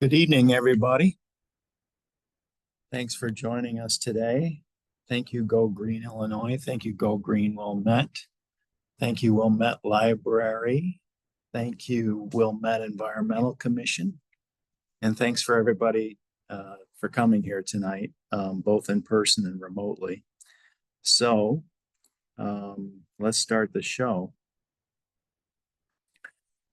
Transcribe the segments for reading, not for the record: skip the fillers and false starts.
Good evening, everybody. Thanks for joining us today. Thank you, Go Green, Illinois. Thank you, Go Green Wilmette. Thank you, Wilmette Library. Thank you, Wilmette Environmental Commission. And thanks for everybody for coming here tonight, both in person and remotely. So let's start the show.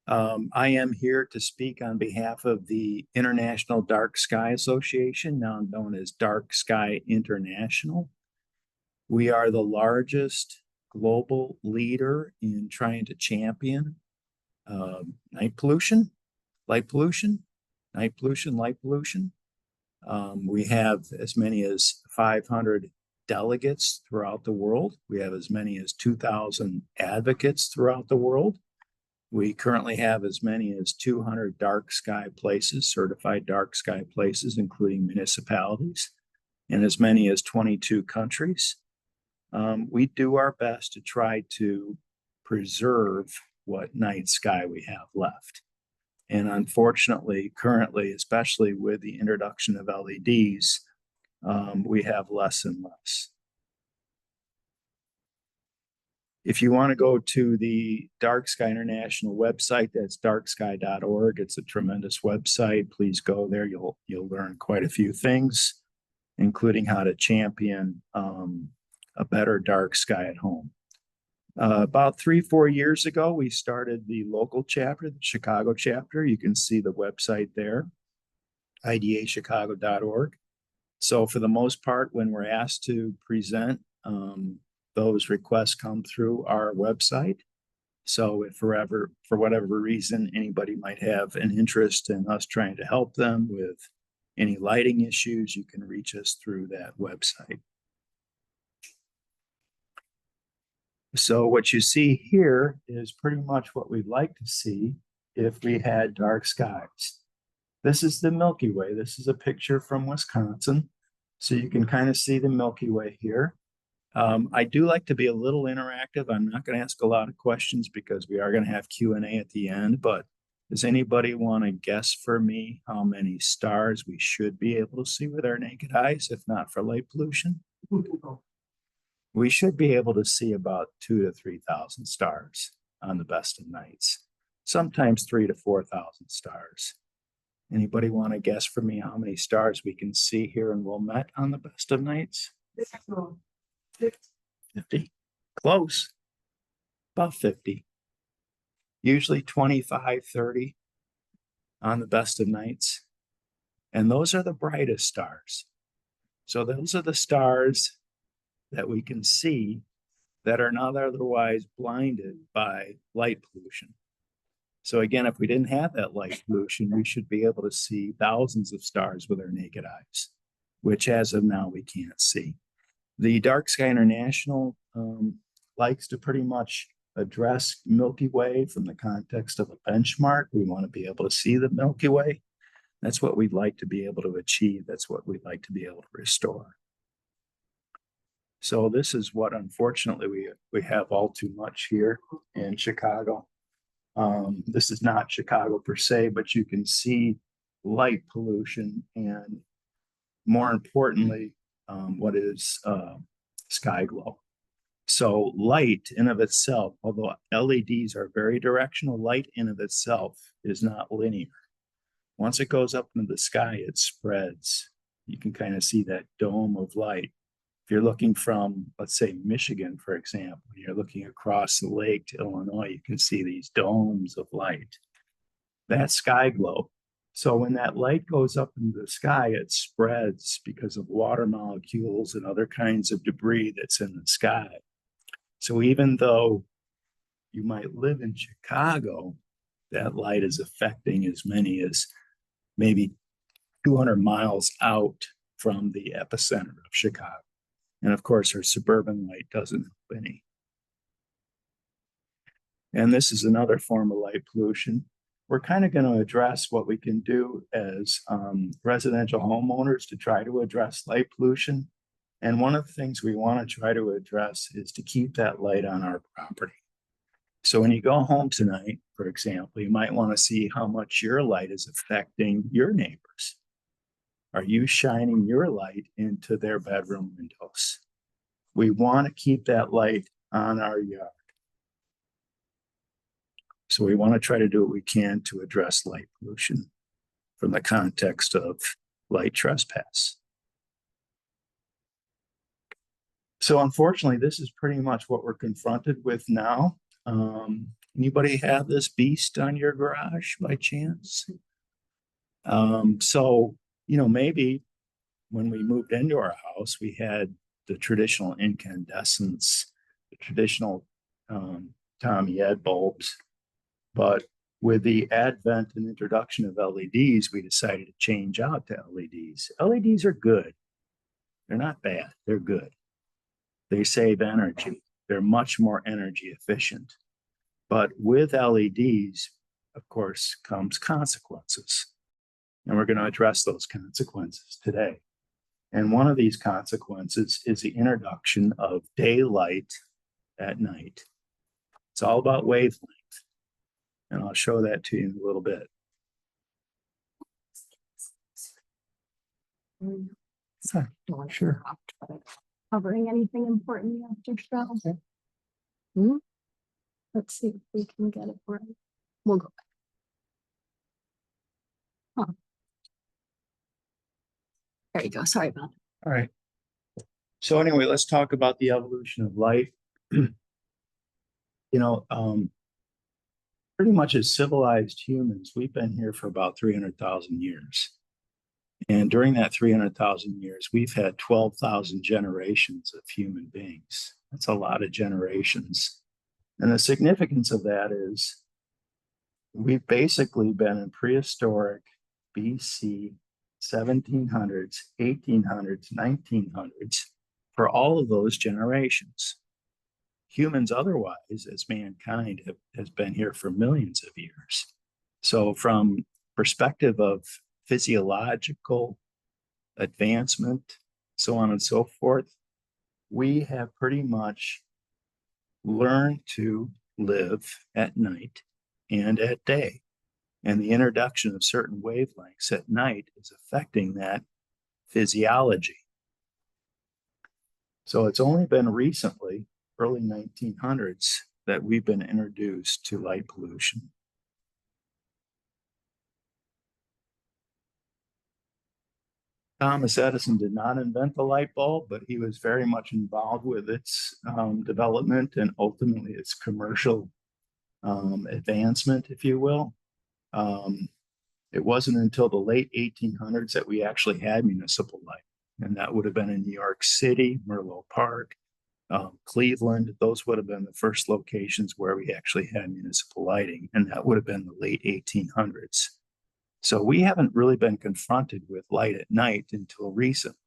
I am here to speak on behalf of the International Dark Sky Association, now known as Dark Sky International. We are the largest global leader in trying to champion night pollution, light pollution, night pollution, light pollution. We have as many as 500 delegates throughout the world. We have as many as 2,000 advocates throughout the world. We currently have as many as 200 dark sky places, certified dark sky places, including municipalities, in as many as 22 countries. We do our best to try to preserve what night sky we have left. And unfortunately, currently, especially with the introduction of LEDs, we have less and less. If you want to go to the Dark Sky International website, that's darksky.org. It's a tremendous website. Please go there. You'll learn quite a few things, including how to champion a better dark sky at home. About 3-4 years ago, we started the local chapter, the Chicago chapter. You can see the website there, idachicago.org. So for the most part, when we're asked to present, those requests come through our website. So if for whatever reason, anybody might have an interest in us trying to help them with any lighting issues, you can reach us through that website. So what you see here is pretty much what we'd like to see if we had dark skies. This is the Milky Way. This is a picture from Wisconsin. So you can kind of see the Milky Way here. I do like to be a little interactive. I'm not going to ask a lot of questions because we are going to have Q&A at the end, but does anybody want to guess for me how many stars we should be able to see with our naked eyes, if not for light pollution? We should be able to see about 2,000 to 3,000 stars on the best of nights, sometimes 3,000 to 4,000 stars. Anybody want to guess for me how many stars we can see here in Wilmette on the best of nights? 50. Close. About 50. Usually 25, 30 on the best of nights. And those are the brightest stars. So those are the stars that we can see that are not otherwise blinded by light pollution. So again, if we didn't have that light pollution, we should be able to see thousands of stars with our naked eyes, which as of now we can't see. The Dark Sky International likes to pretty much address Milky Way from the context of a benchmark. We want to be able to see the Milky Way. That's what we'd like to be able to achieve. That's what we'd like to be able to restore. So this is what, unfortunately, we have all too much here in Chicago. This is not Chicago per se, but you can see light pollution and, more importantly, what is sky glow. So light in of itself, although LEDs are very directional, light in of itself is not linear. Once it goes up into the sky, it spreads. You can kind of see that dome of light. If you're looking from, let's say, Michigan, for example, you're looking across the lake to Illinois, you can see these domes of light. That's sky glow. So when that light goes up into the sky, it spreads because of water molecules and other kinds of debris that's in the sky. So even though you might live in Chicago, that light is affecting as many as maybe 200 miles out from the epicenter of Chicago. And of course, our suburban light doesn't help any. And this is another form of light pollution. We're kind of going to address what we can do as residential homeowners to try to address light pollution. And one of the things we want to try to address is to keep that light on our property. So when you go home tonight, for example, you might want to see how much your light is affecting your neighbors. Are you shining your light into their bedroom windows? We want to keep that light on our yard. So we want to try to do what we can to address light pollution from the context of light trespass. So unfortunately, this is pretty much what we're confronted with now. Anybody have this beast on your garage by chance? So, maybe when we moved into our house, we had the traditional incandescents, the traditional Tommy Ed bulbs. But with the advent and introduction of LEDs, we decided to change out to LEDs. LEDs are good. They're not bad. They're good. They save energy. They're much more energy efficient. But with LEDs, of course, comes consequences. And we're going to address those consequences today. And one of these consequences is the introduction of daylight at night. It's all about wavelength. And I'll show that to you in a little bit. Sure. Covering anything important after show. Okay. Let's see if we can get it right. We'll go back. There you go. Sorry about that. All right. So anyway, let's talk about the evolution of light. Pretty much as civilized humans, we've been here for about 300,000 years. And during that 300,000 years, we've had 12,000 generations of human beings. That's a lot of generations. And the significance of that is we've basically been in prehistoric BC, 1700s, 1800s, 1900s for all of those generations. Humans otherwise, as mankind, has been here for millions of years. So from perspective of physiological advancement, so on and so forth, we have pretty much learned to live at night and at day. And the introduction of certain wavelengths at night is affecting that physiology. So it's only been recently, early 1900s, that we've been introduced to light pollution. Thomas Edison did not invent the light bulb, but he was very much involved with its development and ultimately its commercial advancement, if you will. It wasn't until the late 1800s that we actually had municipal light, and that would have been in New York City, Menlo Park, Cleveland. Those would have been the first locations where we actually had municipal lighting, and that would have been the late 1800s. So we haven't really been confronted with light at night until recent.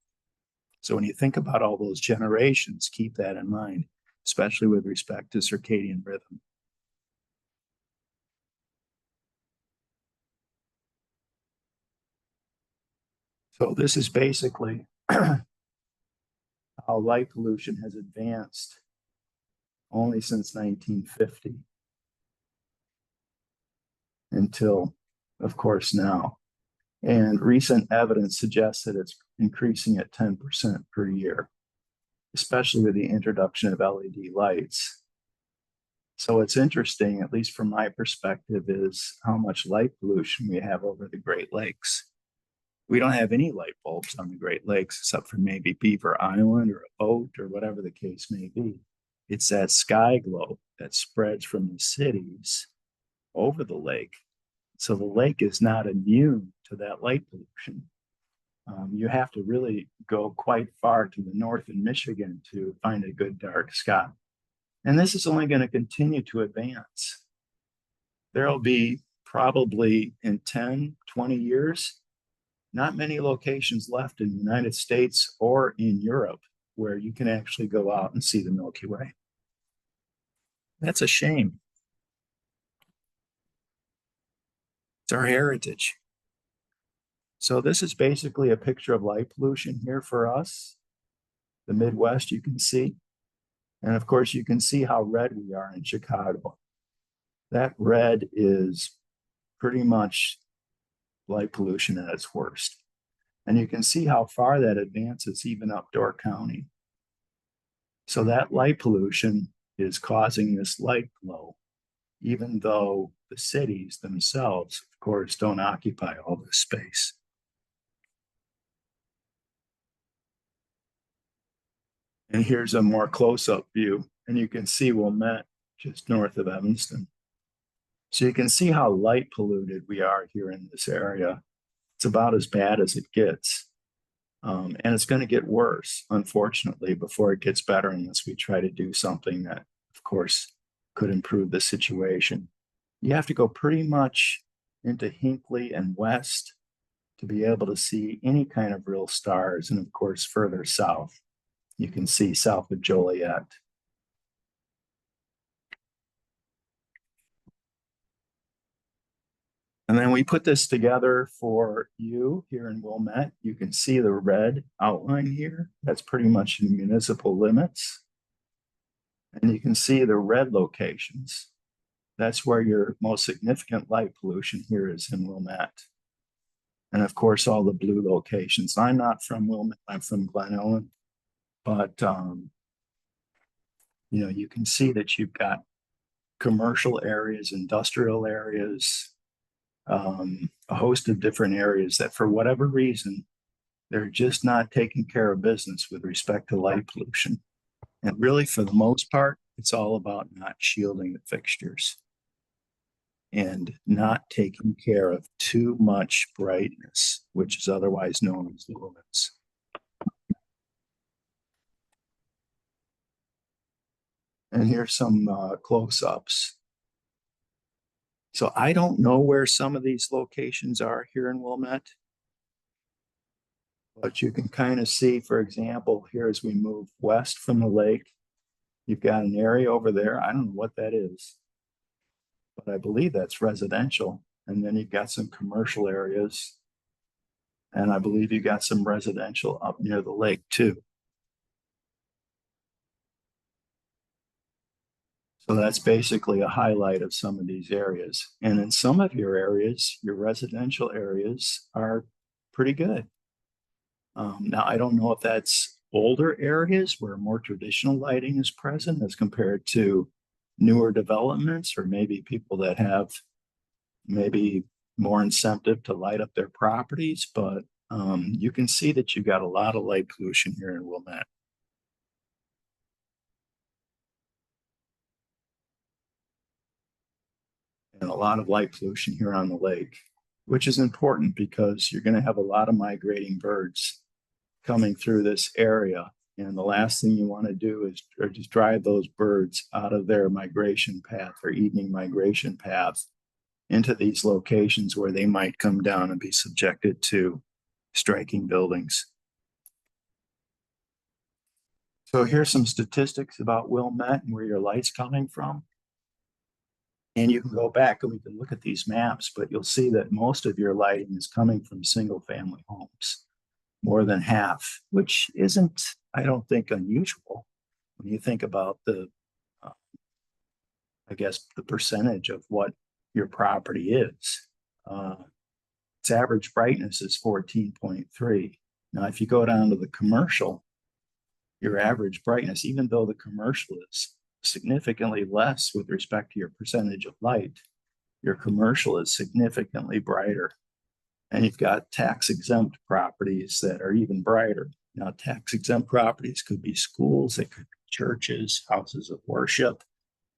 So when you think about all those generations, keep that in mind, especially with respect to circadian rhythm. So this is basically how light pollution has advanced only since 1950 until, of course, now. And recent evidence suggests that it's increasing at 10% per year, especially with the introduction of LED lights. So it's interesting, at least from my perspective, is how much light pollution we have over the Great Lakes. We don't have any light bulbs on the Great Lakes except for maybe Beaver Island or a boat or whatever the case may be. It's that sky glow that spreads from the cities over the lake. So the lake is not immune to that light pollution. You have to really go quite far to the north in Michigan to find a good dark sky. And this is only going to continue to advance. There'll be probably in 10, 20 years, not many locations left in the United States or in Europe where you can actually go out and see the Milky Way. That's a shame. It's our heritage. So this is basically a picture of light pollution here for us. The Midwest, you can see. And of course, you can see how red we are in Chicago. That red is pretty much light pollution at its worst. And you can see how far that advances even up Door County. So that light pollution is causing this light glow, even though the cities themselves, of course, don't occupy all this space. And here's a more close-up view, and you can see Wilmette just north of Evanston. So you can see how light polluted we are here in this area. It's about as bad as it gets. And it's going to get worse, unfortunately, before it gets better, unless we try to do something that, of course, could improve the situation. You have to go pretty much into Hinckley and west to be able to see any kind of real stars. And of course, further south, you can see south of Joliet. And then we put this together for you here in Wilmette. You can see the red outline here. That's pretty much in municipal limits. And you can see the red locations. That's where your most significant light pollution here is in Wilmette. And of course, all the blue locations. I'm not from Wilmette, I'm from Glen Ellen. But, you know, you can see that you've got commercial areas, industrial areas, a host of different areas that for whatever reason, they're just not taking care of business with respect to light pollution. And really, for the most part, it's all about not shielding the fixtures and not taking care of too much brightness, which is otherwise known as lumens. And here's some close-ups. So I don't know where some of these locations are here in Wilmette, but you can kind of see, for example, here as we move west from the lake, you've got an area over there. I don't know what that is, but I believe that's residential. And then you've got some commercial areas. And I believe you got some residential up near the lake too. So that's basically a highlight of some of these areas. And in some of your areas, your residential areas are pretty good. Now, I don't know if that's older areas where more traditional lighting is present as compared to newer developments, or maybe people that have maybe more incentive to light up their properties. But you can see that you got a lot of light pollution here in Wilmette. And a lot of light pollution here on the lake, which is important because you're going to have a lot of migrating birds coming through this area. And the last thing you want to do is just drive those birds out of their migration path or evening migration path into these locations where they might come down and be subjected to striking buildings. So here's some statistics about Wilmette and where your light's coming from. And you can go back and we can look at these maps, but you'll see that most of your lighting is coming from single family homes, more than half, which isn't, I don't think, unusual when you think about the, I guess, the percentage of what your property is. Its average brightness is 14.3. Now, if you go down to the commercial, your average brightness, even though the commercial is significantly less with respect to your percentage of light, your commercial is significantly brighter. And you've got tax exempt properties that are even brighter. Now, tax exempt properties could be schools, it could be churches, houses of worship,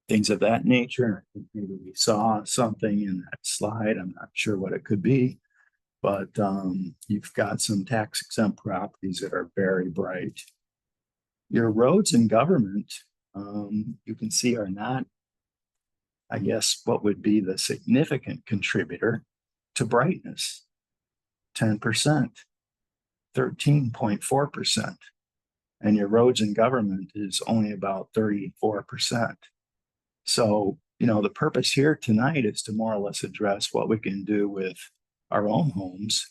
things of that nature. I think maybe we saw something in that slide. I'm not sure what it could be, but you've got some tax exempt properties that are very bright. Your roads and government, you can see, are not, I guess, what would be the significant contributor to brightness. 10%, 13.4%. And your roads and government is only about 34%. So, you know, the purpose here tonight is to more or less address what we can do with our own homes.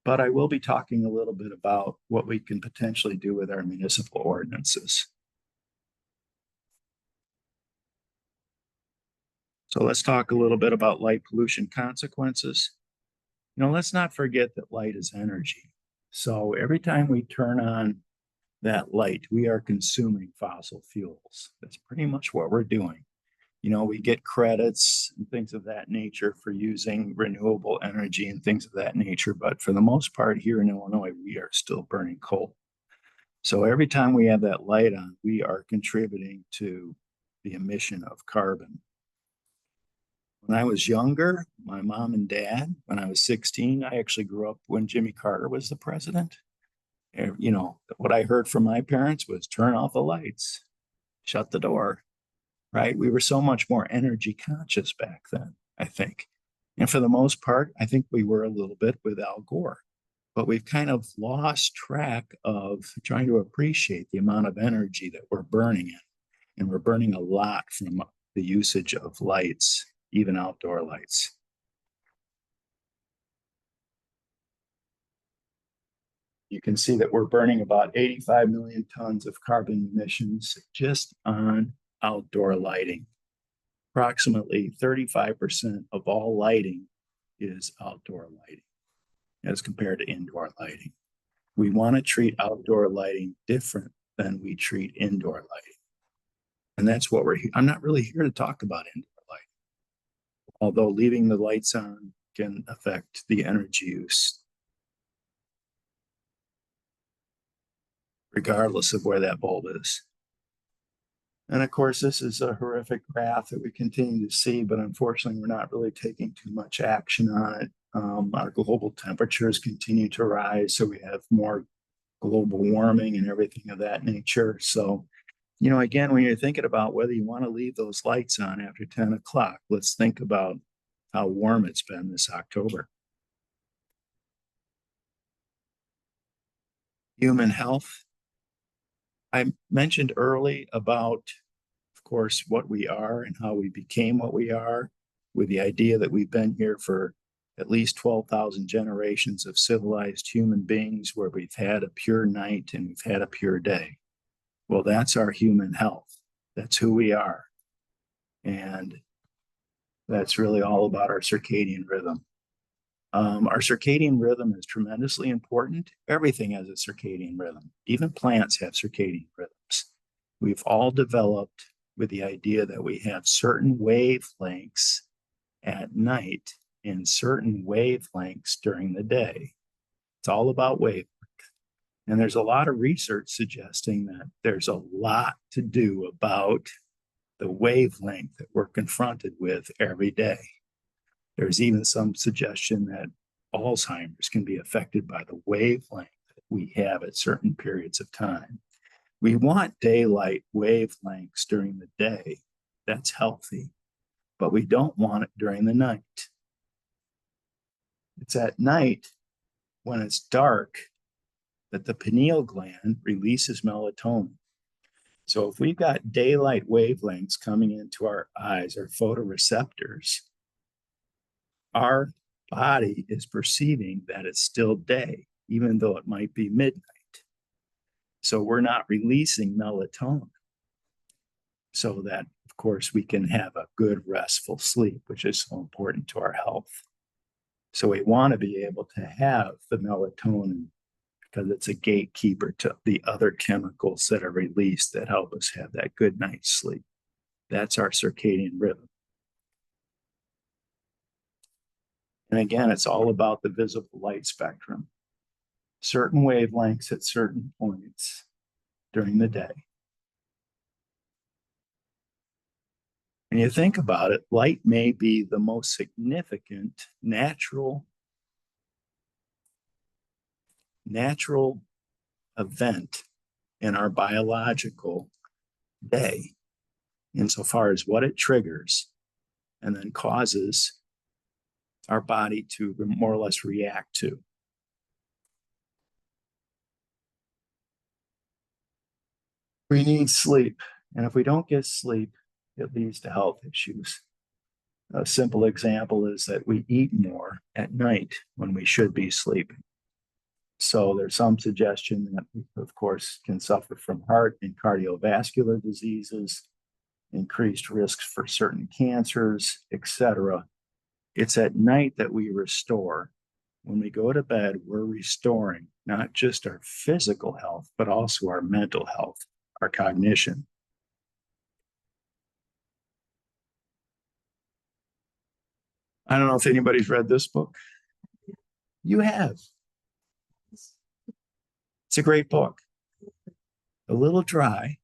But I will be talking a little bit about what we can potentially do with our municipal ordinances. So let's talk a little bit about light pollution consequences. Let's not forget that light is energy. So every time we turn on that light, we are consuming fossil fuels. That's pretty much what we're doing. We get credits and things of that nature for using renewable energy and things of that nature. But for the most part, here in Illinois, we are still burning coal. So every time we have that light on, we are contributing to the emission of carbon. When I was younger, my mom and dad, when I was 16, I actually grew up when Jimmy Carter was the president. And, what I heard from my parents was turn off the lights, shut the door, right? We were so much more energy conscious back then, I think. And for the most part, I think we were a little bit with Al Gore, but we've kind of lost track of trying to appreciate the amount of energy that we're burning in. And we're burning a lot from the usage of lights, even outdoor lights. You can see that we're burning about 85 million tons of carbon emissions just on outdoor lighting. Approximately 35% of all lighting is outdoor lighting as compared to indoor lighting. We want to treat outdoor lighting different than we treat indoor lighting. And that's what I'm not really here to talk about indoor lighting, although leaving the lights on can affect the energy use regardless of where that bulb is. And of course, this is a horrific graph that we continue to see, but unfortunately, we're not really taking too much action on it. Our global temperatures continue to rise, so we have more global warming and everything of that nature. So, again, when you're thinking about whether you want to leave those lights on after 10 o'clock, let's think about how warm it's been this October. Human health. I mentioned early about, of course, what we are and how we became what we are, with the idea that we've been here for at least 12,000 generations of civilized human beings where we've had a pure night and we've had a pure day. Well, that's our human health. That's who we are. And that's really all about our circadian rhythm. Our circadian rhythm is tremendously important. Everything has a circadian rhythm. Even plants have circadian rhythms. We've all developed with the idea that we have certain wavelengths at night and certain wavelengths during the day. It's all about wavelength. And there's a lot of research suggesting that there's a lot to do about the wavelength that we're confronted with every day. There's even some suggestion that Alzheimer's can be affected by the wavelength that we have at certain periods of time. We want daylight wavelengths during the day. That's healthy, but we don't want it during the night. It's at night when it's dark that the pineal gland releases melatonin. So if we've got daylight wavelengths coming into our eyes, our photoreceptors, our body is perceiving that it's still day, even though it might be midnight. So we're not releasing melatonin so that, of course, we can have a good restful sleep, which is so important to our health. So we want to be able to have the melatonin because it's a gatekeeper to the other chemicals that are released that help us have that good night's sleep. That's our circadian rhythm. And again, it's all about the visible light spectrum. Certain wavelengths at certain points during the day. When you think about it, light may be the most significant natural event in our biological day, insofar as what it triggers and then causes our body to more or less react to. We need sleep, and if we don't get sleep, it leads to health issues. A simple example is that we eat more at night when we should be sleeping. So there's some suggestion that we, of course, can suffer from heart and cardiovascular diseases increased risks for certain cancers, etc. It's at night that we restore. When we go to bed, we're restoring not just our physical health, but also our mental health, our cognition. I don't know if anybody's read this book. You have. It's a great book. A little dry.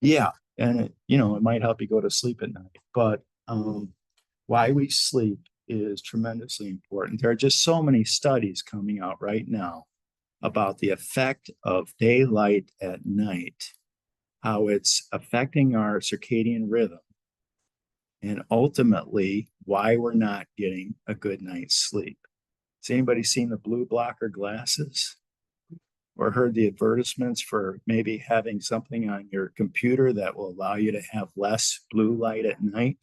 Yeah. And it might help you go to sleep at night. But why we sleep is tremendously important. There are just so many studies coming out right now about the effect of daylight at night, how it's affecting our circadian rhythm, and ultimately why we're not getting a good night's sleep. Has anybody seen the blue blocker glasses or heard the advertisements for maybe having something on your computer that will allow you to have less blue light at night?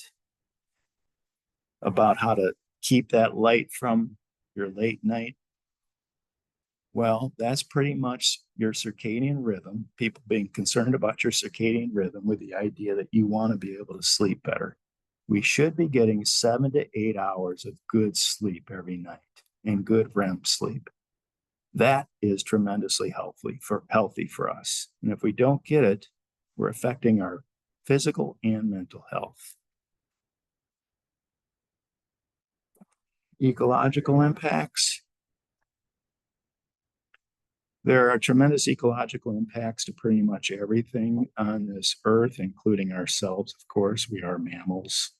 About how to keep that light from your late night? Well, that's pretty much your circadian rhythm, people being concerned about your circadian rhythm with the idea that you want to be able to sleep better. We should be getting 7 to 8 hours of good sleep every night and good REM sleep. That is tremendously healthy for us. And if we don't get it, we're affecting our physical and mental health. Ecological impacts. There are tremendous ecological impacts to pretty much everything on this earth, including ourselves, of course. We are mammals,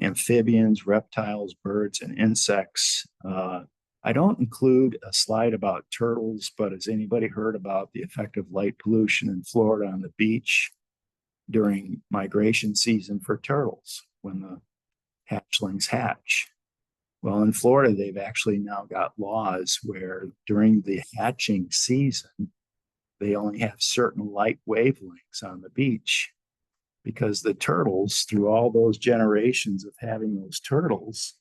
amphibians, reptiles, birds, and insects. I don't include a slide about turtles, but has anybody heard about the effect of light pollution in Florida on the beach during migration season for turtles when the hatchlings hatch? Well, in Florida, they've actually now got laws where during the hatching season, they only have certain light wavelengths on the beach because the turtles, through all those generations of having those turtles,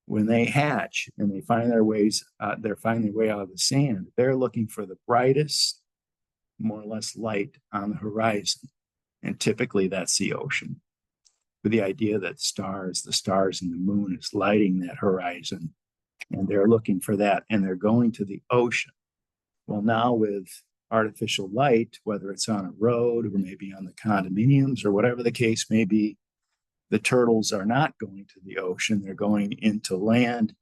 when they hatch and they find their ways, they're finding their way out of the sand, they're looking for the brightest, more or less light on the horizon. And typically that's the ocean, with the idea that the stars and the moon is lighting that horizon, and they're looking for that, and they're going to the ocean. Well, now with artificial light, whether it's on a road or maybe on the condominiums or whatever the case may be, the turtles are not going to the ocean, they're going into land.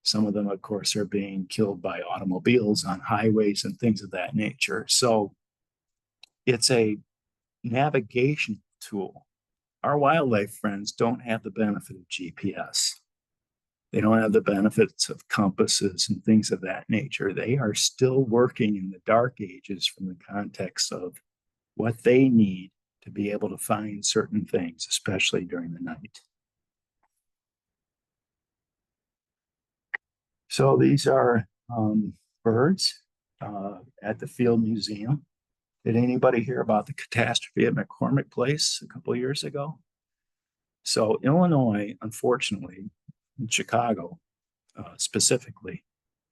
Some of them, of course, are being killed by automobiles on highways and things of that nature. So it's a navigation tool. Our wildlife friends don't have the benefit of GPS. They don't have the benefits of compasses and things of that nature. They are still working in the dark ages from the context of what they need to be able to find certain things, especially during the night. So these are birds at the Field Museum. Did anybody hear about the catastrophe at McCormick Place a couple of years ago? So Illinois, unfortunately, in Chicago specifically,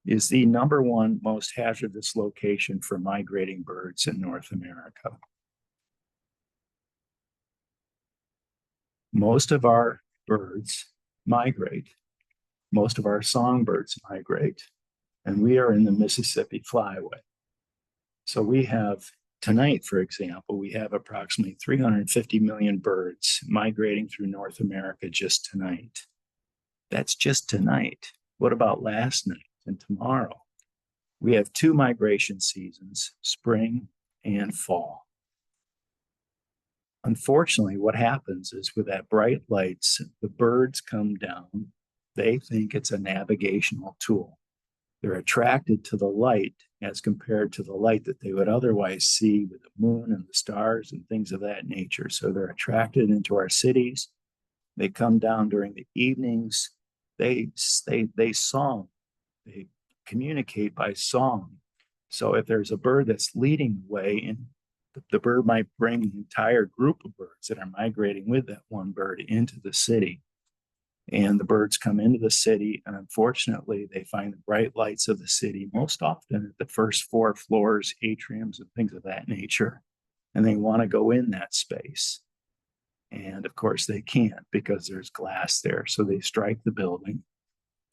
is the #1 most hazardous location for migrating birds in North America. Most of our birds migrate. Most of our songbirds migrate, and we are in the Mississippi Flyway. So we have tonight, for example, we have approximately 350 million birds migrating through North America just tonight. That's just tonight. What about last night and tomorrow? We have 2 migration seasons, spring and fall. Unfortunately, what happens is with that bright lights, the birds come down. They think it's a navigational tool. They're attracted to the light as compared to the light that they would otherwise see with the moon and the stars and things of that nature. So they're attracted into our cities. They come down during the evenings. They song. They communicate by song. So if there's a bird that's leading the way, and the bird might bring an entire group of birds that are migrating with that one bird into the city. And the birds come into the city, and unfortunately, they find the bright lights of the city most often at the first 4 floors, atriums, and things of that nature. and they want to go in that space. And of course they can't because there's glass there. So they strike the building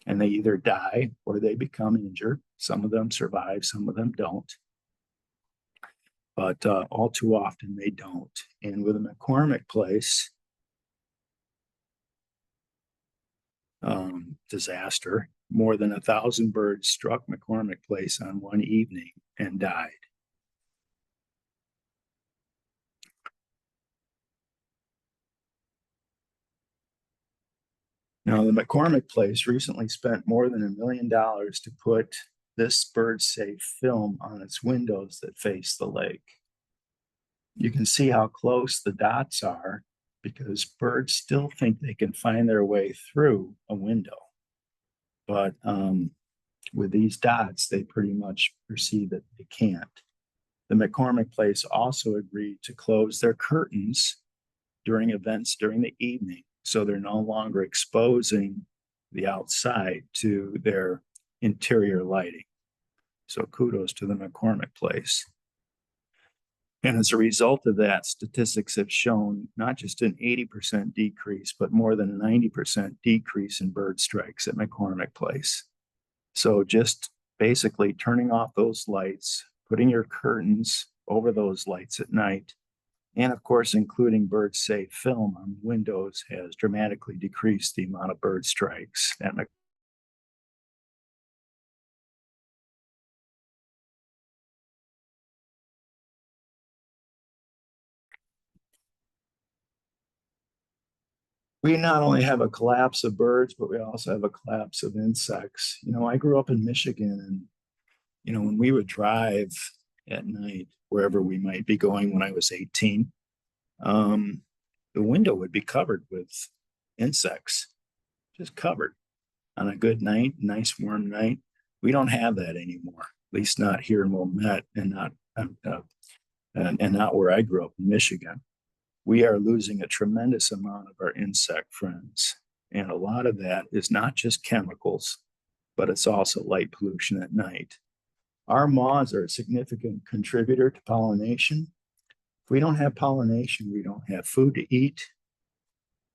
and they either die or they become injured. Some of them survive, some of them don't. But all too often they don't. And with the McCormick Place disaster, more than 1,000 birds struck McCormick Place on one evening and died. Now, the McCormick Place recently spent more than $1 million to put this bird safe film on its windows that face the lake. You can see how close the dots are because birds still think they can find their way through a window. But with these dots, they pretty much perceive that they can't. The McCormick Place also agreed to close their curtains during events during the evening, so they're no longer exposing the outside to their interior lighting. So kudos to the McCormick Place. And as a result of that, statistics have shown not just an 80% decrease, but more than a 90% decrease in bird strikes at McCormick Place. So just basically turning off those lights, putting your curtains over those lights at night, and of course, including bird safe film on windows has dramatically decreased the amount of bird strikes at McCormick. We not only have a collapse of birds, but we also have a collapse of insects. You know, I grew up in Michigan, and, you know, when we would drive at night, wherever we might be going when I was 18, the window would be covered with insects, just covered on a good night, nice warm night. We don't have that anymore, at least not here in Wilmette and not where I grew up in Michigan. We are losing a tremendous amount of our insect friends. And a lot of that is not just chemicals, but it's also light pollution at night. Our moths are a significant contributor to pollination. If we don't have pollination, we don't have food to eat.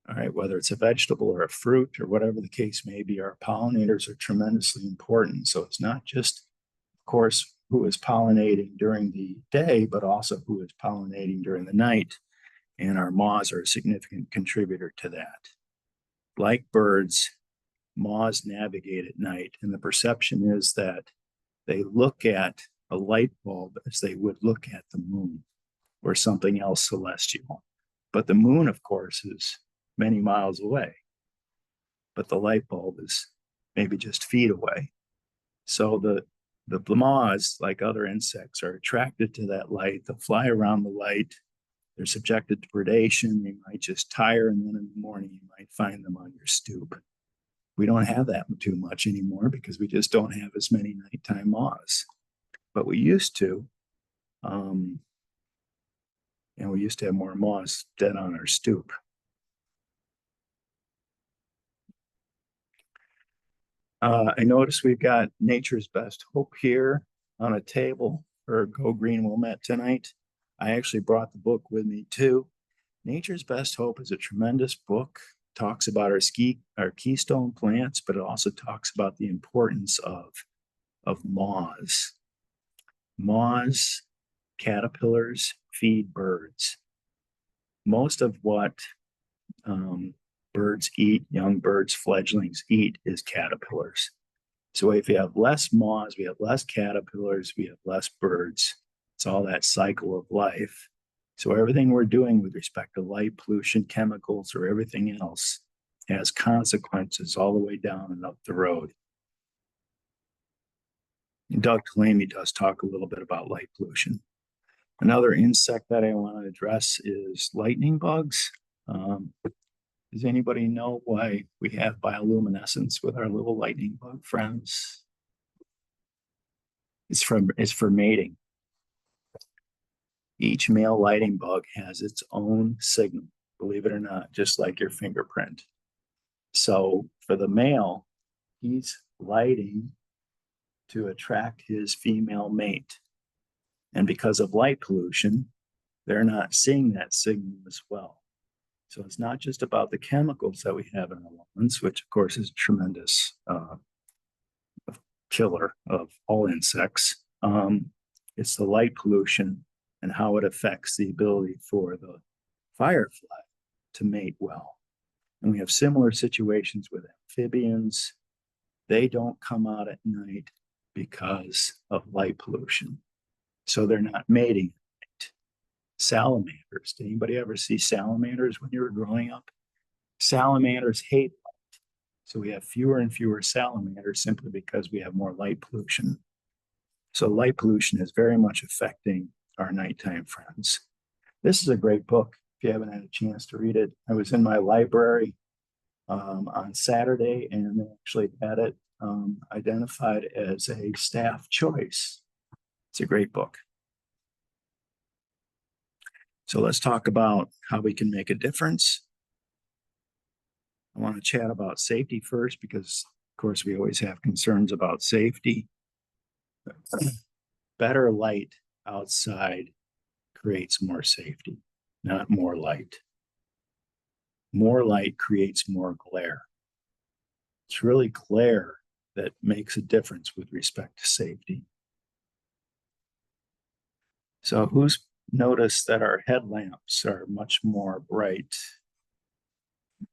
All right, whether it's a vegetable or a fruit or whatever the case may be, our pollinators are tremendously important. So it's not just, of course, who is pollinating during the day, but also who is pollinating during the night. And our moths are a significant contributor to that. Like birds, moths navigate at night, and the perception is that they look at a light bulb as they would look at the moon or something else celestial. But the moon, of course, is many miles away, but the light bulb is maybe just feet away. So the moths, like other insects, are attracted to that light. They'll fly around the light. They're subjected to predation. They might just tire, and then in the morning you might find them on your stoop. We don't have that too much anymore because we just don't have as many nighttime moths. But we used to, and we used to have more moths dead on our stoop. I noticed we've got Nature's Best Hope here on a table for Go Green Wilmette tonight. I actually brought the book with me too. Nature's Best Hope is a tremendous book. It talks about our keystone plants, but it also talks about the importance of moths. Moths, caterpillars feed birds. Most of what birds eat, young birds, fledglings eat, is caterpillars. So if you have less moths, we have less caterpillars, we have less birds. It's all that cycle of life. So everything we're doing with respect to light pollution, chemicals, or everything else has consequences all the way down and up the road. And Doug Kalamy does talk a little bit about light pollution. Another insect that I want to address is lightning bugs. Does anybody know why we have bioluminescence with our little lightning bug friends? It's for mating. Each male lighting bug has its own signal, believe it or not, just like your fingerprint. So for the male, he's lighting to attract his female mate. And because of light pollution, they're not seeing that signal as well. So it's not just about the chemicals that we have in our lawns, which of course is a tremendous killer of all insects. It's the light pollution and how it affects the ability for the firefly to mate well. And we have similar situations with amphibians. They don't come out at night because of light pollution. So they're not mating at night. Salamanders. Did anybody ever see salamanders when you were growing up? Salamanders hate light. So we have fewer and fewer salamanders simply because we have more light pollution. So light pollution is very much affecting our nighttime friends. This is a great book. If you haven't had a chance to read it, I was in my library on Saturday and they actually had it identified as a staff choice. It's a great book. So let's talk about how we can make a difference. I want to chat about safety first because, of course, we always have concerns about safety. Better light outside creates more safety, not more light. More light creates more glare. It's really glare that makes a difference with respect to safety. So who's noticed that our headlamps are much more bright?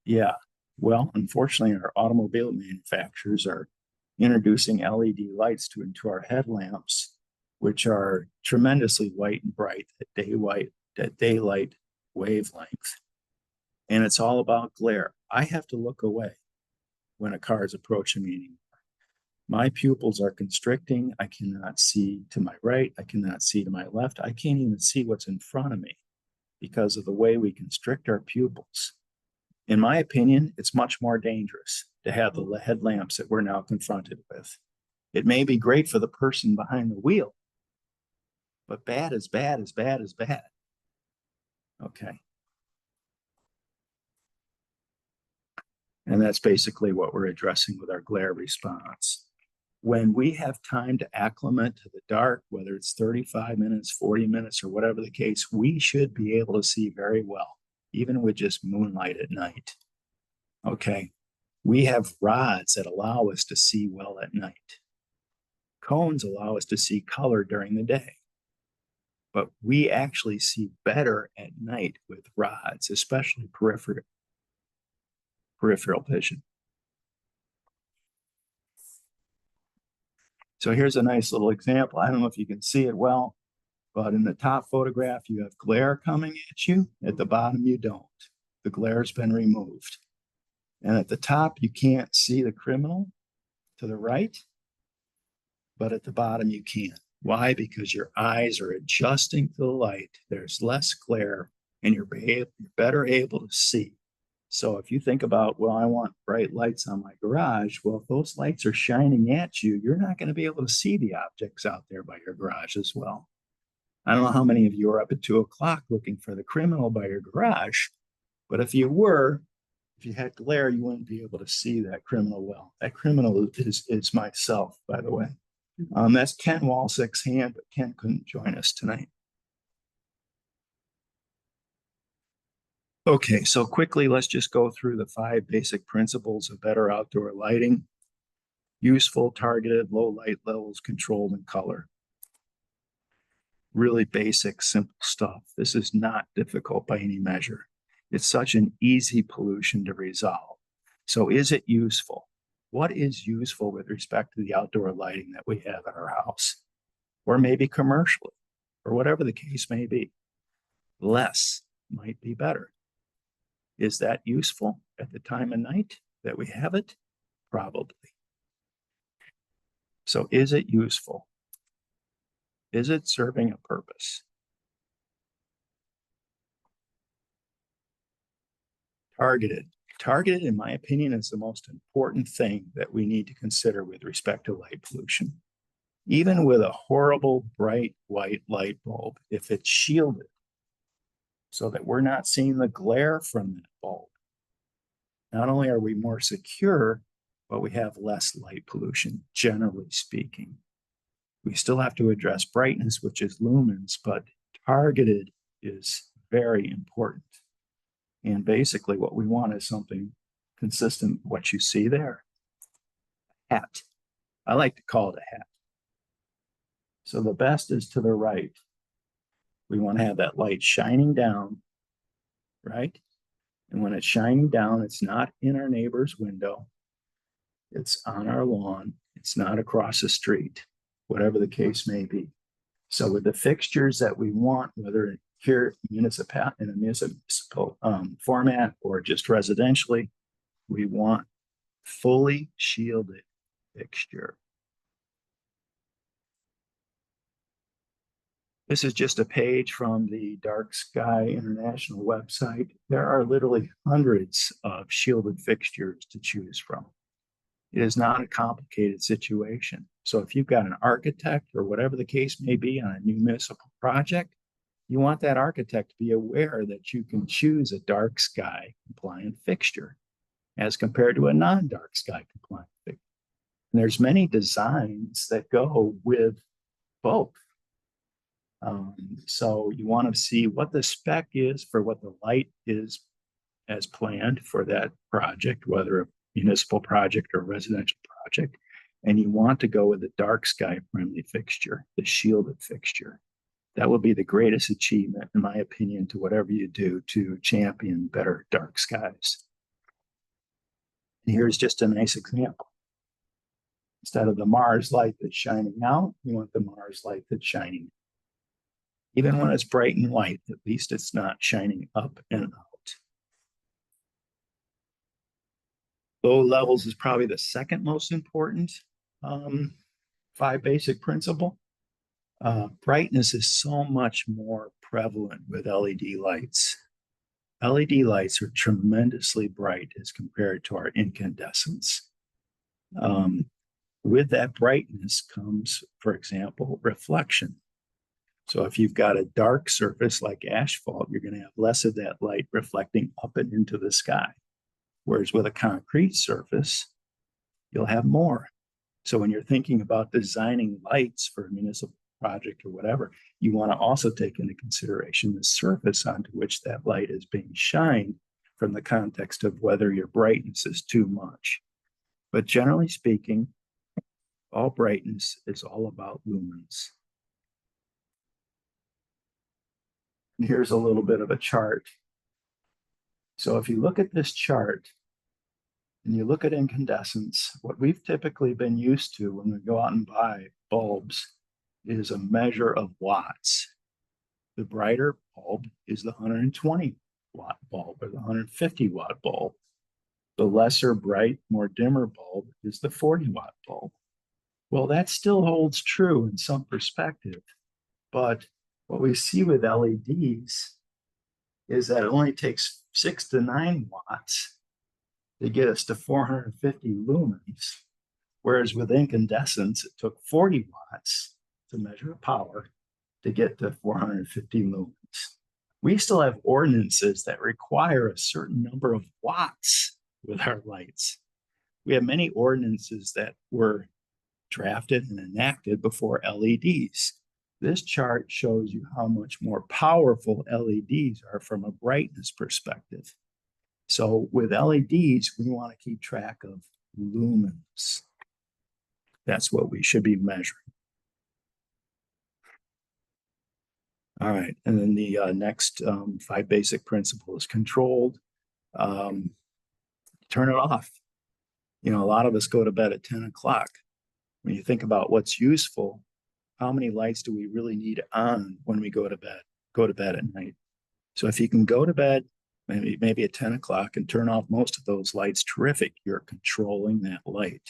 Yeah, well, unfortunately, our automobile manufacturers are introducing LED lights into our headlamps, which are tremendously white and bright at daylight wavelength. And it's all about glare. I have to look away when a car is approaching me anymore. My pupils are constricting. I cannot see to my right. I cannot see to my left. I can't even see what's in front of me because of the way we constrict our pupils. In my opinion, it's much more dangerous to have the headlamps that we're now confronted with. It may be great for the person behind the wheel, but bad is bad is bad is bad. Okay. And that's basically what we're addressing with our glare response. When we have time to acclimate to the dark, whether it's 35 minutes, 40 minutes, or whatever the case, we should be able to see very well, even with just moonlight at night. Okay. We have rods that allow us to see well at night. Cones allow us to see color during the day. But we actually see better at night with rods, especially peripheral vision. So here's a nice little example. I don't know if you can see it well, but in the top photograph, you have glare coming at you. At the bottom, you don't. The glare's been removed. And at the top, you can't see the criminal to the right, but at the bottom, you can. Why? Because your eyes are adjusting to the light. There's less glare, and you're better able to see. So if you think about, well, I want bright lights on my garage, well, if those lights are shining at you, you're not going to be able to see the objects out there by your garage as well. I don't know how many of you are up at 2 o'clock looking for the criminal by your garage, but if you were, if you had glare, you wouldn't be able to see that criminal well. That criminal is myself, by the way. That's Ken Walsick's hand, but Ken couldn't join us tonight. Okay, so quickly, let's just go through the 5 basic principles of better outdoor lighting. Useful, targeted, low light levels, controlled, and color. Really basic, simple stuff. This is not difficult by any measure. It's such an easy pollution to resolve. So is it useful? What is useful with respect to the outdoor lighting that we have at our house? Or maybe commercially, or whatever the case may be. Less might be better. Is that useful at the time of night that we have it? Probably. So is it useful? Is it serving a purpose? Targeted. Targeted, in my opinion, is the most important thing that we need to consider with respect to light pollution. Even with a horrible bright white light bulb, if it's shielded so that we're not seeing the glare from that bulb, not only are we more secure, but we have less light pollution, generally speaking. We still have to address brightness, which is lumens, but targeted is very important. And basically what we want is something consistent with what you see there. Hat. I like to call it a hat. So the best is to the right. We want to have that light shining down, right? And when it's shining down, it's not in our neighbor's window. It's on our lawn. It's not across the street, whatever the case may be. So with the fixtures that we want, whether here in a municipal format or just residentially, we want fully shielded fixture. This is just a page from the Dark Sky International website. There are literally hundreds of shielded fixtures to choose from. It is not a complicated situation. So if you've got an architect or whatever the case may be on a new municipal project, you want that architect to be aware that you can choose a dark sky compliant fixture as compared to a non-dark sky compliant fixture. And there's many designs that go with both. So you want to see what the spec is for what the light is as planned for that project, whether a municipal project or residential project. And you want to go with the dark sky friendly fixture, the shielded fixture. That will be the greatest achievement, in my opinion, to whatever you do to champion better dark skies. And here's just a nice example. Instead of the Mars light that's shining out, you want the Mars light that's shining. Even when it's bright and white, at least it's not shining up and out. Low levels is probably the second most important 5 basic principle. Brightness is so much more prevalent with LED lights. LED lights are tremendously bright as compared to our incandescents. With that brightness comes, for example, reflection. So if you've got a dark surface like asphalt, you're going to have less of that light reflecting up and into the sky. Whereas with a concrete surface, you'll have more. So when you're thinking about designing lights for a municipal project or whatever, you want to also take into consideration the surface onto which that light is being shined from the context of whether your brightness is too much. But generally speaking, all brightness is all about lumens. And here's a little bit of a chart. So if you look at this chart and you look at incandescence, what we've typically been used to when we go out and buy bulbs is a measure of watts. The brighter bulb is the 120 watt bulb or the 150 watt bulb. The lesser bright, more dimmer bulb is the 40 watt bulb. Well, that still holds true in some perspective, but what we see with LEDs is that it only takes 6 to 9 watts to get us to 450 lumens, whereas with incandescents, it took 40 watts to measure power to get to 450 lumens. We still have ordinances that require a certain number of watts with our lights. We have many ordinances that were drafted and enacted before LEDs. This chart shows you how much more powerful LEDs are from a brightness perspective. So with LEDs, we want to keep track of lumens. That's what we should be measuring. All right, and then the next 5 basic principle is controlled. Turn it off. You know, a lot of us go to bed at 10 o'clock. When you think about what's useful, how many lights do we really need on when we go to bed at night? So if you can go to bed maybe at 10 o'clock and turn off most of those lights, terrific. You're controlling that light.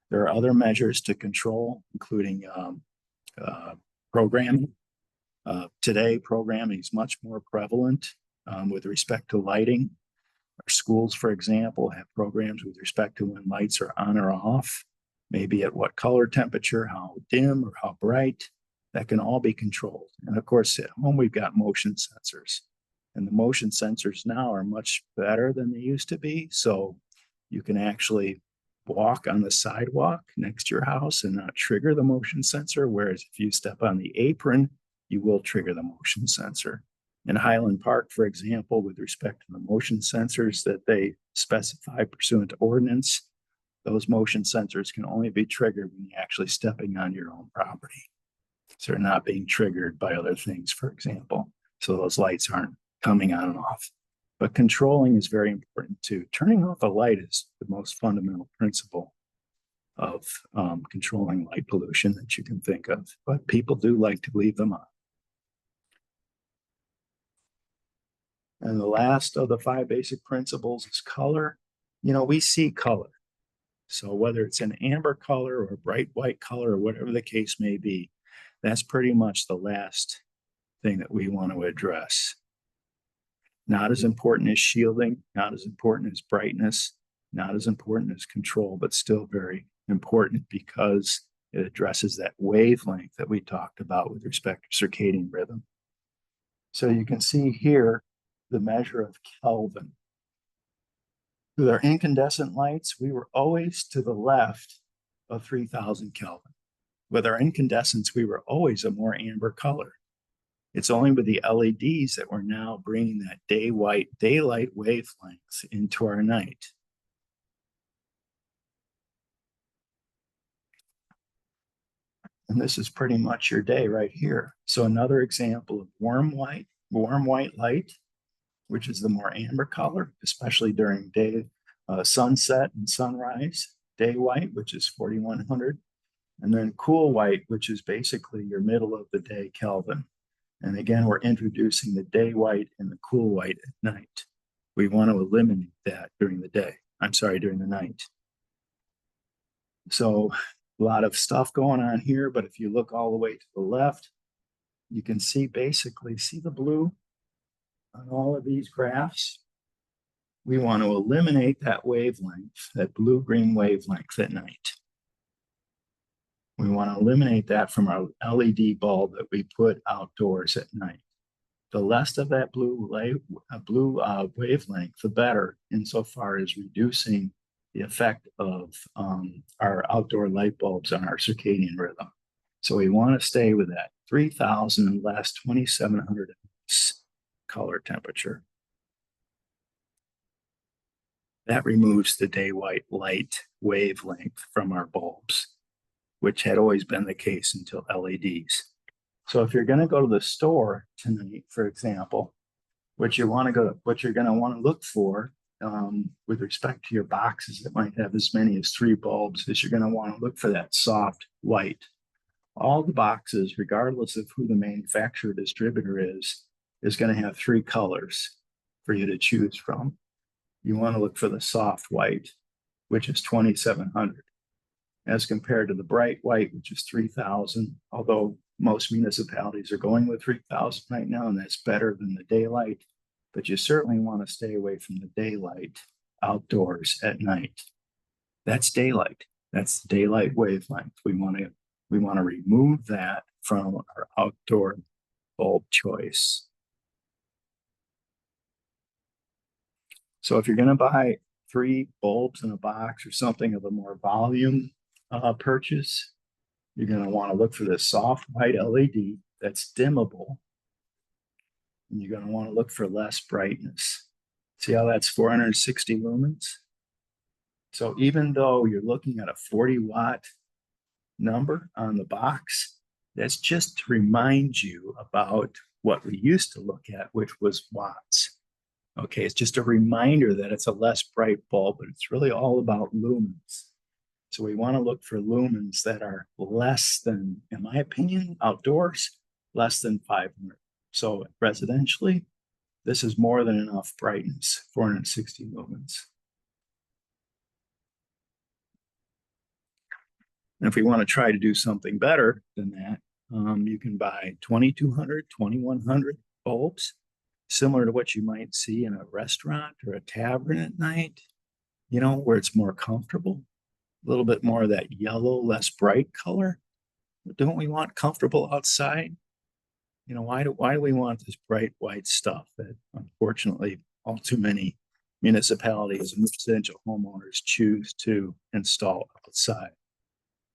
There are other measures to control, including programming. Today, programming is much more prevalent with respect to lighting. Our schools, for example, have programs with respect to when lights are on or off, maybe at what color temperature, how dim or how bright. That can all be controlled. And of course, at home, we've got motion sensors. And the motion sensors now are much better than they used to be. So you can actually walk on the sidewalk next to your house and not trigger the motion sensor. Whereas if you step on the apron, you will trigger the motion sensor. In Highland Park, for example, with respect to the motion sensors that they specify pursuant to ordinance, those motion sensors can only be triggered when you're actually stepping on your own property. So they're not being triggered by other things, for example. So those lights aren't coming on and off. But controlling is very important too. Turning off a light is the most fundamental principle of controlling light pollution that you can think of. But people do like to leave them on. And the last of the 5 basic principles is color. You know, we see color. So whether it's an amber color or a bright white color or whatever the case may be, that's pretty much the last thing that we want to address. Not as important as shielding, not as important as brightness, not as important as control, but still very important because it addresses that wavelength that we talked about with respect to circadian rhythm. So you can see here the measure of Kelvin. With our incandescent lights, we were always to the left of 3000 Kelvin. With our incandescents, we were always a more amber color. It's only with the LEDs that we're now bringing that daylight wavelength into our night. And this is pretty much your day right here. So another example of warm white light, which is the more amber color, especially during day, sunset and sunrise. Day white, which is 4100. And then cool white, which is basically your middle of the day Kelvin. And again, we're introducing the day white and the cool white at night. We want to eliminate that during the day. During the night. So a lot of stuff going on here, but if you look all the way to the left, you can see the blue on all of these graphs. We want to eliminate that wavelength, that blue-green wavelength at night. We want to eliminate that from our LED bulb that we put outdoors at night. The less of that blue wavelength, the better, insofar as reducing the effect of our outdoor light bulbs on our circadian rhythm. So we want to stay with that 3000 and less 2700 color temperature. That removes the day white light wavelength from our bulbs, which had always been the case until LEDs. So if you're going to go to the store tonight, for example, what you're going to want to look for with respect to your boxes that might have as many as 3 bulbs is you're going to want to look for that soft white. All the boxes, regardless of who the manufacturer distributor is going to have 3 colors for you to choose from. You want to look for the soft white, which is 2700, as compared to the bright white, which is 3000, although most municipalities are going with 3000 right now, and that's better than the daylight. But you certainly want to stay away from the daylight outdoors at night. That's daylight. That's daylight wavelength. We want to remove that from our outdoor bulb choice. So if you're going to buy 3 bulbs in a box or something of a more volume purchase, you're going to want to look for the soft white LED that's dimmable. And you're going to want to look for less brightness. See how that's 460 lumens? So even though you're looking at a 40-watt number on the box, that's just to remind you about what we used to look at, which was watts. Okay, it's just a reminder that it's a less bright bulb, but it's really all about lumens. So we want to look for lumens that are less than, in my opinion, outdoors, less than 500. So residentially, this is more than enough brightness, 460 lumens. And if we want to try to do something better than that, you can buy 2200, 2100 bulbs, similar to what you might see in a restaurant or a tavern at night, you know, where it's more comfortable, a little bit more of that yellow, less bright color. Don't we want comfortable outside? You know, why do we want this bright white stuff that unfortunately all too many municipalities and residential homeowners choose to install outside?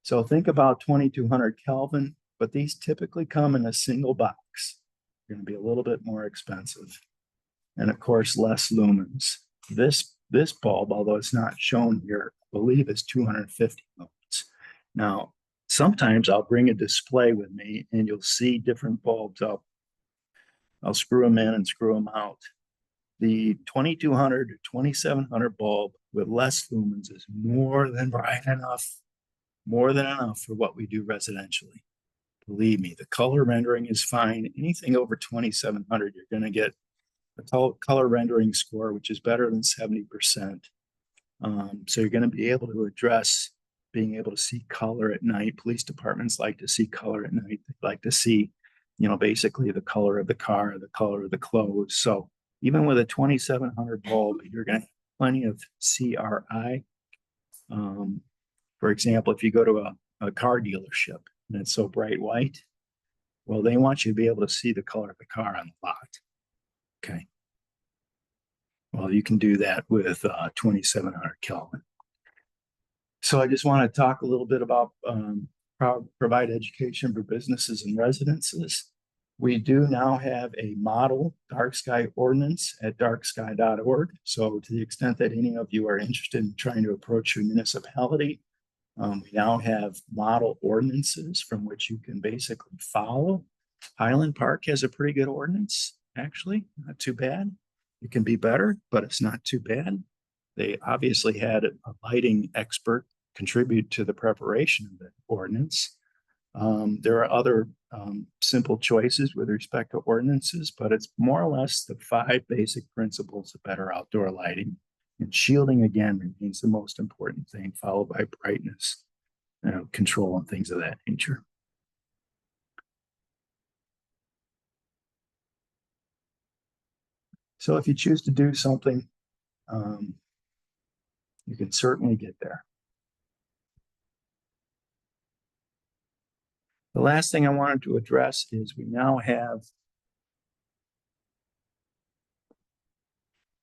So think about 2200 Kelvin, but these typically come in a single box. going to be a little bit more expensive. And of course, less lumens. This bulb, although it's not shown here, I believe is 250 lumens. Now, sometimes I'll bring a display with me and you'll see different bulbs up. I'll screw them in and screw them out. The 2200 to 2700 bulb with less lumens is more than bright enough, more than enough for what we do residentially. Believe me, the color rendering is fine. Anything over 2700, you're going to get a color rendering score, which is better than 70%. So you're going to be able to address being able to see color at night. Police departments like to see color at night. They like to see, basically the color of the car, the color of the clothes. So even with a 2700 bulb, you're going to have plenty of CRI. For example, if you go to a car dealership and it's so bright white, well, they want you to be able to see the color of the car on the lot. Okay. Well, you can do that with 2700 Kelvin. So I just want to talk a little bit about provide education for businesses and residences. We do now have a model dark sky ordinance at darksky.org. So to the extent that any of you are interested in trying to approach your municipality, we now have model ordinances from which you can basically follow. Highland Park has a pretty good ordinance, actually, not too bad. It can be better, but it's not too bad. They obviously had a lighting expert contribute to the preparation of the ordinance. There are other simple choices with respect to ordinances, but it's more or less the 5 basic principles of better outdoor lighting. And shielding, again, remains the most important thing, followed by brightness, control, and things of that nature. So if you choose to do something, you can certainly get there. The last thing I wanted to address is we now have,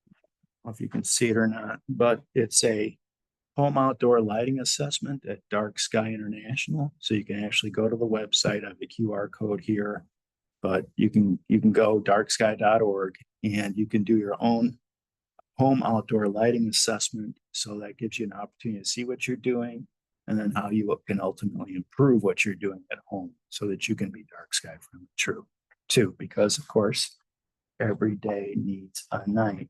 I don't know if you can see it or not, but it's a home outdoor lighting assessment at Dark Sky International. So you can actually go to the website. I have the QR code here, but you can go darksky.org and you can do your own home outdoor lighting assessment. So that gives you an opportunity to see what you're doing and then how you can ultimately improve what you're doing at home so that you can be dark sky friendly too, because of course, every day needs a night.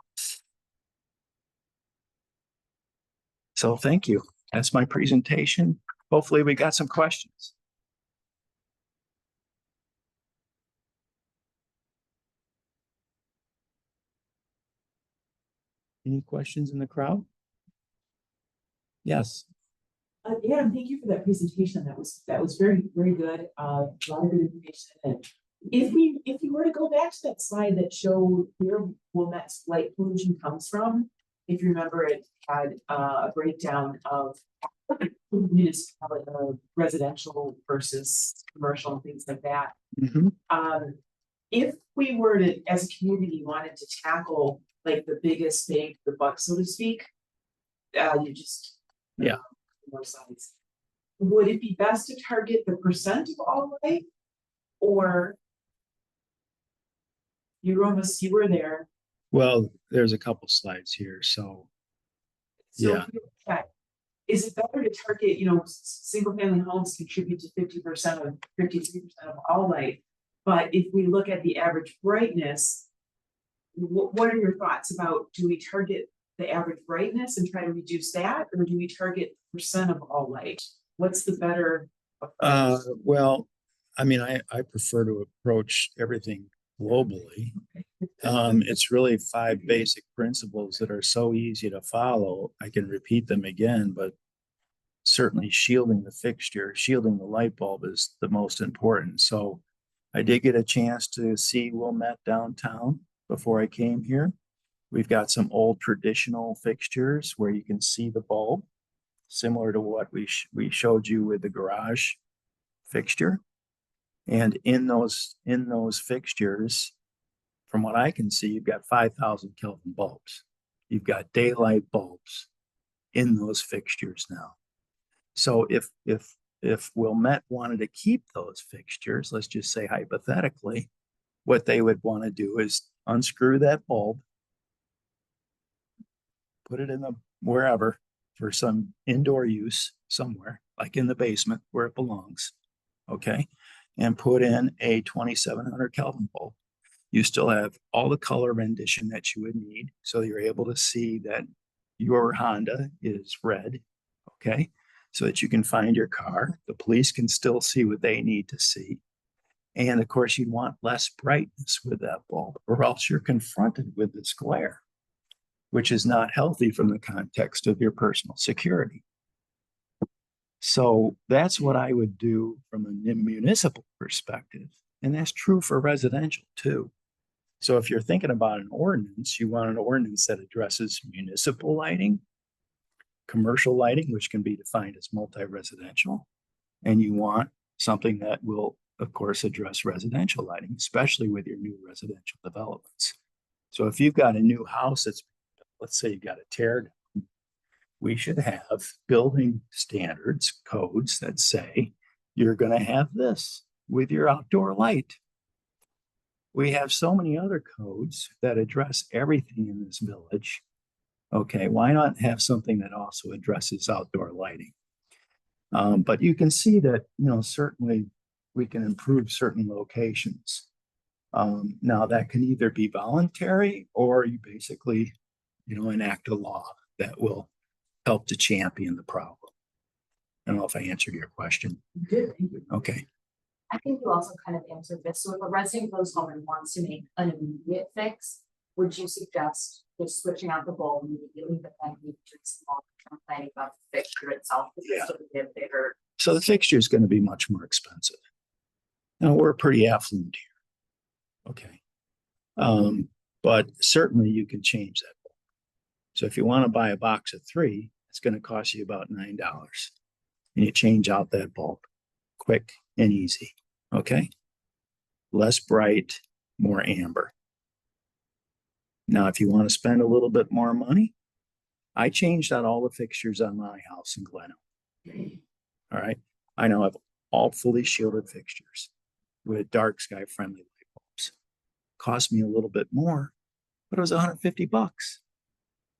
So thank you. That's my presentation. Hopefully we got some questions. Any questions in the crowd? Yes. Adam, thank you for that presentation. That was very, very good. A lot of good information. And if you were to go back to that slide that showed where Wilmette's light pollution comes from, if you remember, it had a breakdown of residential versus commercial and things like that. Mm-hmm. If we were to, as a community, wanted to tackle like the biggest bang for the buck, so to speak, more sides. Would it be best to target the percent of all light, or you were there? Well, there's a couple slides here, so yeah. Is it better to target, single family homes contribute to 53% of all light, but if we look at the average brightness, what are your thoughts about, do we target the average brightness and try to reduce that, or do we target percent of all light? What's the better approach? Well, I mean, I prefer to approach everything globally. It's really 5 basic principles that are so easy to follow. I can repeat them again, but certainly shielding the fixture, shielding the light bulb is the most important. So I did get a chance to see Wilmette downtown before I came here. We've got some old traditional fixtures where you can see the bulb, similar to what we showed you with the garage fixture. And in those fixtures, from what I can see, you've got 5,000 Kelvin bulbs. You've got daylight bulbs in those fixtures now. So if Wilmette wanted to keep those fixtures, let's just say hypothetically, what they would want to do is unscrew that bulb, put it in the wherever for some indoor use somewhere, like in the basement where it belongs. Okay. And put in a 2700 Kelvin bulb. You still have all the color rendition that you would need. So you're able to see that your Honda is red. Okay. So that you can find your car. The police can still see what they need to see. And of course, you'd want less brightness with that bulb, or else you're confronted with this glare, which is not healthy from the context of your personal security. So that's what I would do from a municipal perspective. And that's true for residential too. So if you're thinking about an ordinance, you want an ordinance that addresses municipal lighting, commercial lighting, which can be defined as multi-residential, and you want something that will, of course, address residential lighting, especially with your new residential developments. So if you've got a new house that's, let's say you got a tear down, we should have building standards, codes that say you're going to have this with your outdoor light. We have so many other codes that address everything in this village. Okay, why not have something that also addresses outdoor lighting? But you can see that, certainly we can improve certain locations. Now that can either be voluntary or you basically, enact a law that will help to champion the problem. I don't know if I answered your question. You did, thank you. Okay. I think you also kind of answered this. So if a resident goes home and wants to make an immediate fix, would you suggest just switching out the bulb immediately, but then we do some long-term planning about the fixture itself? Yeah. So they get bigger. So the fixture is going to be much more expensive. Now we're pretty affluent here. Okay. But certainly you can change that bulb. So if you want to buy a box of 3, it's going to cost you about $9. And you change out that bulb quick and easy. Okay. Less bright, more amber. Now, if you want to spend a little bit more money, I changed out all the fixtures on my house in Gleno. All right. I now have all fully shielded fixtures with dark sky friendly light bulbs. Cost me a little bit more, but it was $150.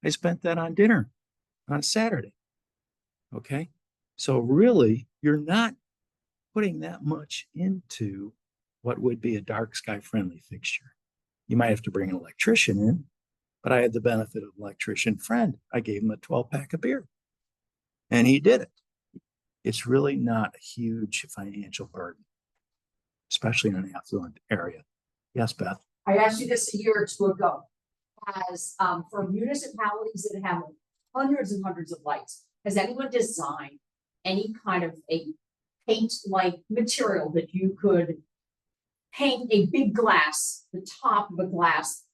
I spent that on dinner on Saturday. Okay. So really, you're not putting that much into what would be a dark sky friendly fixture. You might have to bring an electrician in, but I had the benefit of an electrician friend. I gave him a 12-pack of beer and he did it. It's really not a huge financial burden, especially in an affluent area. Yes, Beth. I asked you this a year or 2 ago. As for municipalities that have hundreds and hundreds of lights, has anyone designed any kind of a paint-like material that you could paint a big glass, the top of a glass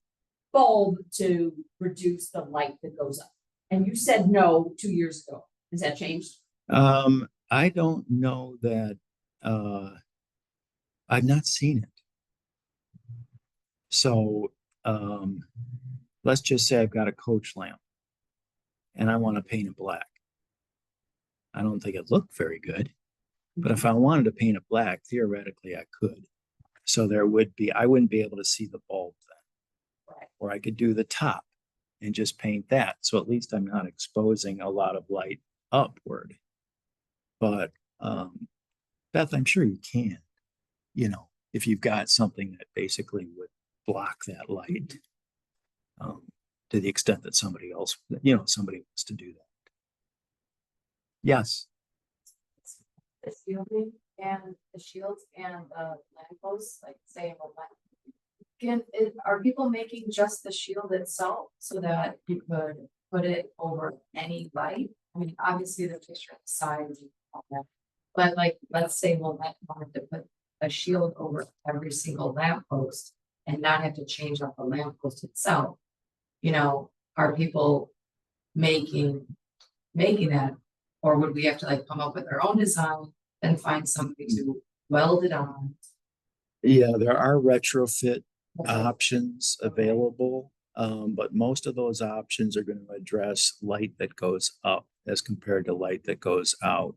bulb to reduce the light that goes up? And you said no 2 years ago. Has that changed? I don't know that I've not seen it. So let's just say I've got a coach lamp and I want to paint it black. I don't think it looked very good, but if I wanted to paint it black, theoretically I could. So there would be, I wouldn't be able to see the bulb then. Right. Or I could do the top and just paint that. So at least I'm not exposing a lot of light upward. But Beth, I'm sure you can, if you've got something that basically would block that light to the extent that somebody else, somebody wants to do that. Yes. The shielding and the shields and the lampposts, like say, are people making just the shield itself so that you could put it over any light? I mean, obviously the picture on the side is all that, but like, let's say we'll want to put a shield over every single lamppost and not have to change out the lamppost itself. Are people making that? Or would we have to like come up with our own design and find somebody to weld it on? Yeah, there are retrofit options available, but most of those options are going to address light that goes up as compared to light that goes out.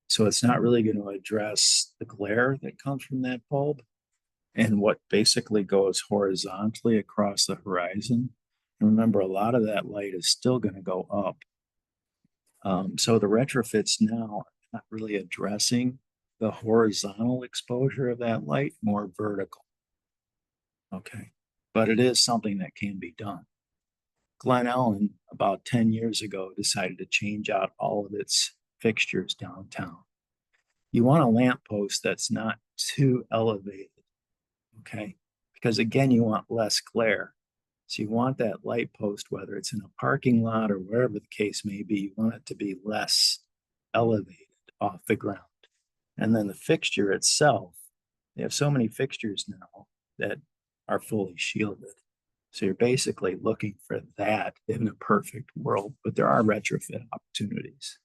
So it's not really going to address the glare that comes from that bulb. and what basically goes horizontally across the horizon. And remember, a lot of that light is still going to go up. So the retrofits now are not really addressing the horizontal exposure of that light, more vertical. Okay, but it is something that can be done. Glen Ellen, about 10 years ago, decided to change out all of its fixtures downtown. You want a lamppost that's not too elevated, okay? Because again, you want less glare. So you want that light post, whether it's in a parking lot or wherever the case may be, you want it to be less elevated off the ground. And then the fixture itself, they have so many fixtures now that are fully shielded. So you're basically looking for that in a perfect world, but there are retrofit opportunities.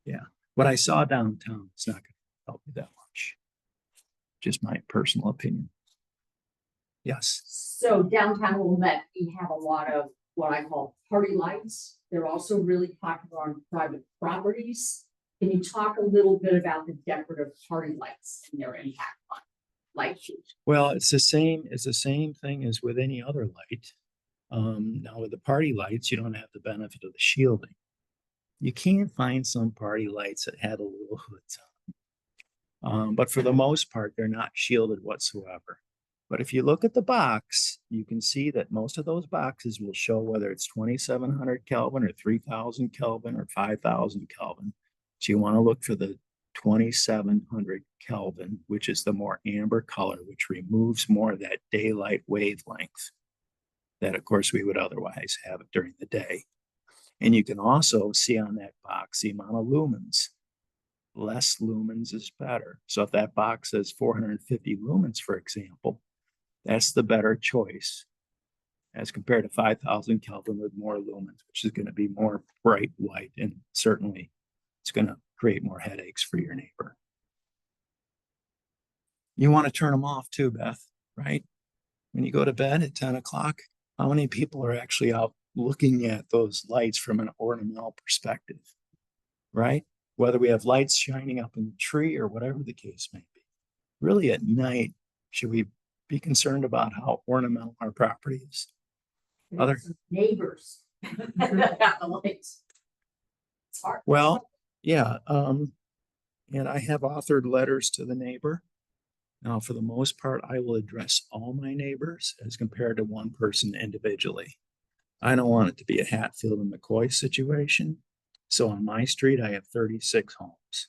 Yeah. What I saw downtown is not going to help you that much. Just my personal opinion. Yes. So downtown Wilmette, we have a lot of what I call party lights. They're also really popular on private properties. Can you talk a little bit about the decorative party lights and their impact on light use? Well, it's the same thing as with any other light. Now with the party lights, you don't have the benefit of the shielding. You can find some party lights that had a little hoods on, but for the most part, they're not shielded whatsoever. But if you look at the box, you can see that most of those boxes will show whether it's 2,700 Kelvin or 3,000 Kelvin or 5,000 Kelvin. So you want to look for the 2,700 Kelvin, which is the more amber color, which removes more of that daylight wavelength that, of course, we would otherwise have during the day. And you can also see on that box the amount of lumens. Less lumens is better. So if that box says 450 lumens, for example, that's the better choice as compared to 5,000 Kelvin with more lumens, which is going to be more bright white, and certainly it's going to create more headaches for your neighbor. You want to turn them off too, Beth, right? When you go to bed at 10 o'clock, how many people are actually out looking at those lights from an ornamental perspective, right? Whether we have lights shining up in the tree or whatever the case may be. Really at night, should we be concerned about how ornamental our property is? Other Neighbors. Got the lights. It's hard. Well, yeah, and I have authored letters to the neighbor. Now, for the most part, I will address all my neighbors as compared to one person individually. I don't want it to be a Hatfield and McCoy situation. So on my street, I have 36 homes.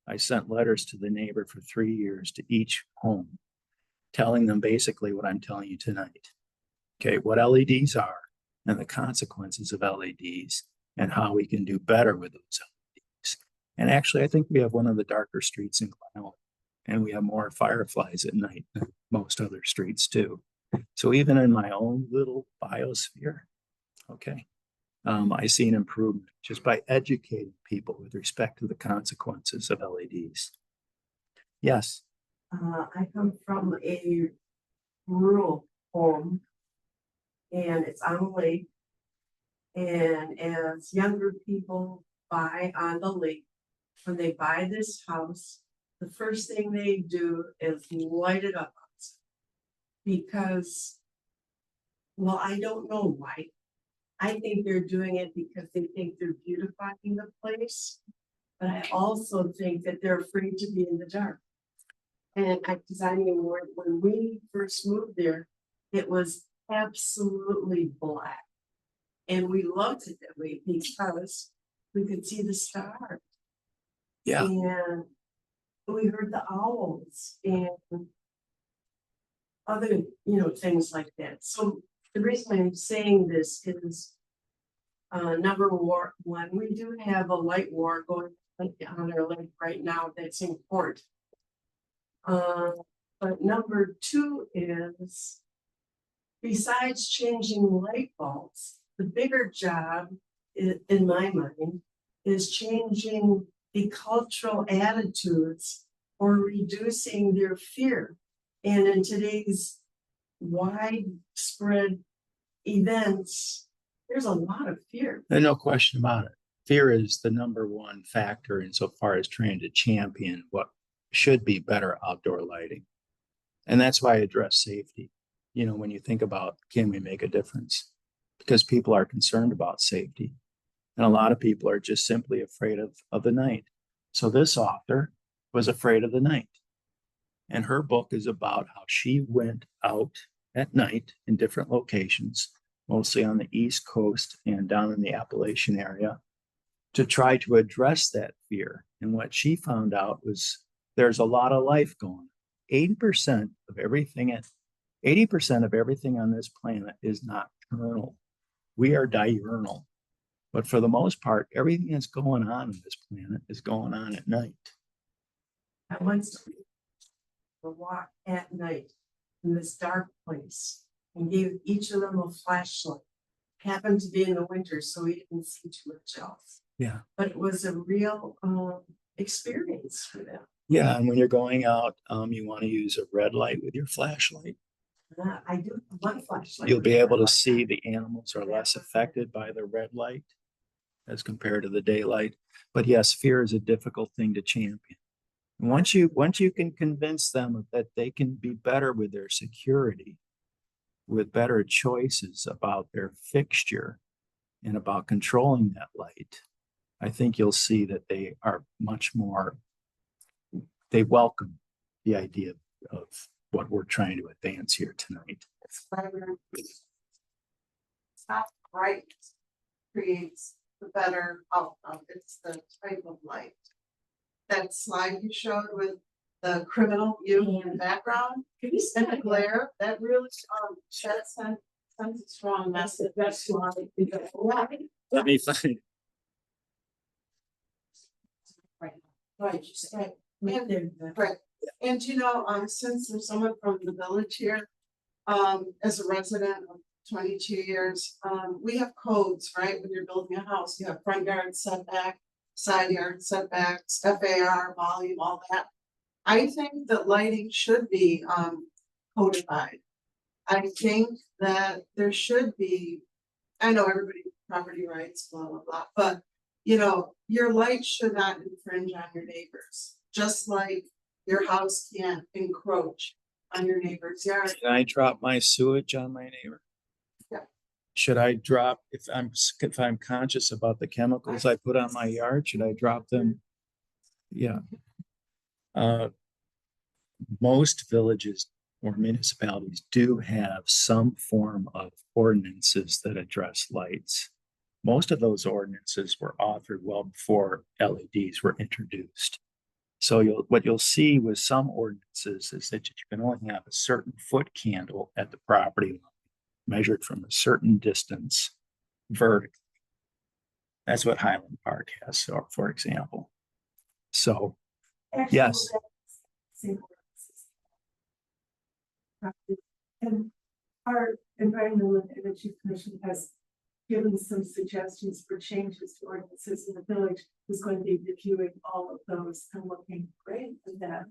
I sent letters to the neighbor for 3 years to each home, telling them basically what I'm telling you tonight. Okay, what LEDs are and the consequences of LEDs and how we can do better with those LEDs. And actually, I think we have one of the darker streets in Glen Ellen, and we have more fireflies at night than most other streets too. So even in my own little biosphere, okay, I see an improvement just by educating people with respect to the consequences of LEDs. Yes. I come from a rural home and it's on a lake. And as younger people buy on the lake, when they buy this house, the first thing they do is light it up. Because, well, I don't know why. I think they're doing it because they think they're beautifying the place. But I also think that they're afraid to be in the dark. And because I mean, when we first moved there, it was absolutely black. And we loved it that way because we could see the stars. Yeah. And we heard the owls and other, things like that. So the reason I'm saying this is number one, we do have a light war going on our lake right now that's in court. But number two is, besides changing light bulbs, the bigger job, in my mind, is changing the cultural attitudes or reducing their fear. And in today's widespread events, there's a lot of fear. There's no question about it. Fear is the number one factor insofar as trying to champion what should be better outdoor lighting. And that's why I address safety. You know, when you think about, can we make a difference? Because people are concerned about safety. And a lot of people are just simply afraid of the night. So this author was afraid of the night. And her book is about how she went out at night in different locations, mostly on the East Coast and down in the Appalachian area, to try to address that fear. And what she found out was there's a lot of life going on. 80% of everything 80% of everything on this planet is nocturnal. We are diurnal. But for the most part, everything that's going on this planet is going on at night. I once took a walk at night in this dark place and gave each of them a flashlight. Happened to be in the winter, so we didn't see too much else. Yeah. But it was a real experience for them. Yeah, and when you're going out, you want to use a red light with your flashlight. I do have one flashlight. You'll be able to see the animals are less affected by the red light as compared to the daylight. But yes, fear is a difficult thing to champion. And once you can convince them that they can be better with their security, with better choices about their fixture and about controlling that light, I think you'll see that they are much more, they welcome the idea of what we're trying to advance here tonight. It's not bright creates the better outcome. It's the type of light. That slide you showed with the criminal view in the background and the glare, that really that sends a strong message. That's why. Let me find. Right, right. And you know, since there's someone from the village here, as a resident of 22 years, we have codes, right? When you're building a house, you have front yard setback, side yard setbacks, FAR, volume, all that. I think that lighting should be codified. I think that there should be, I know everybody property rights, blah, blah, blah, but you know, your light should not infringe on your neighbors, just like your house can't encroach on your neighbor's yard. Can I drop my sewage on my neighbor? Yeah. Should I drop, if I'm conscious about the chemicals I put on my yard, should I drop them? Yeah. Most villages or municipalities do have some form of ordinances that address lights. Most of those ordinances were authored well before LEDs were introduced. So what you'll see with some ordinances is that you can only have a certain foot candle at the property line, measured from a certain distance vertically. That's what Highland Park has, so, for example. So, yes. And our Environmental and Energy Commission has given some suggestions for changes to ordinances in the village. Is going to be reviewing all of those and looking great at that.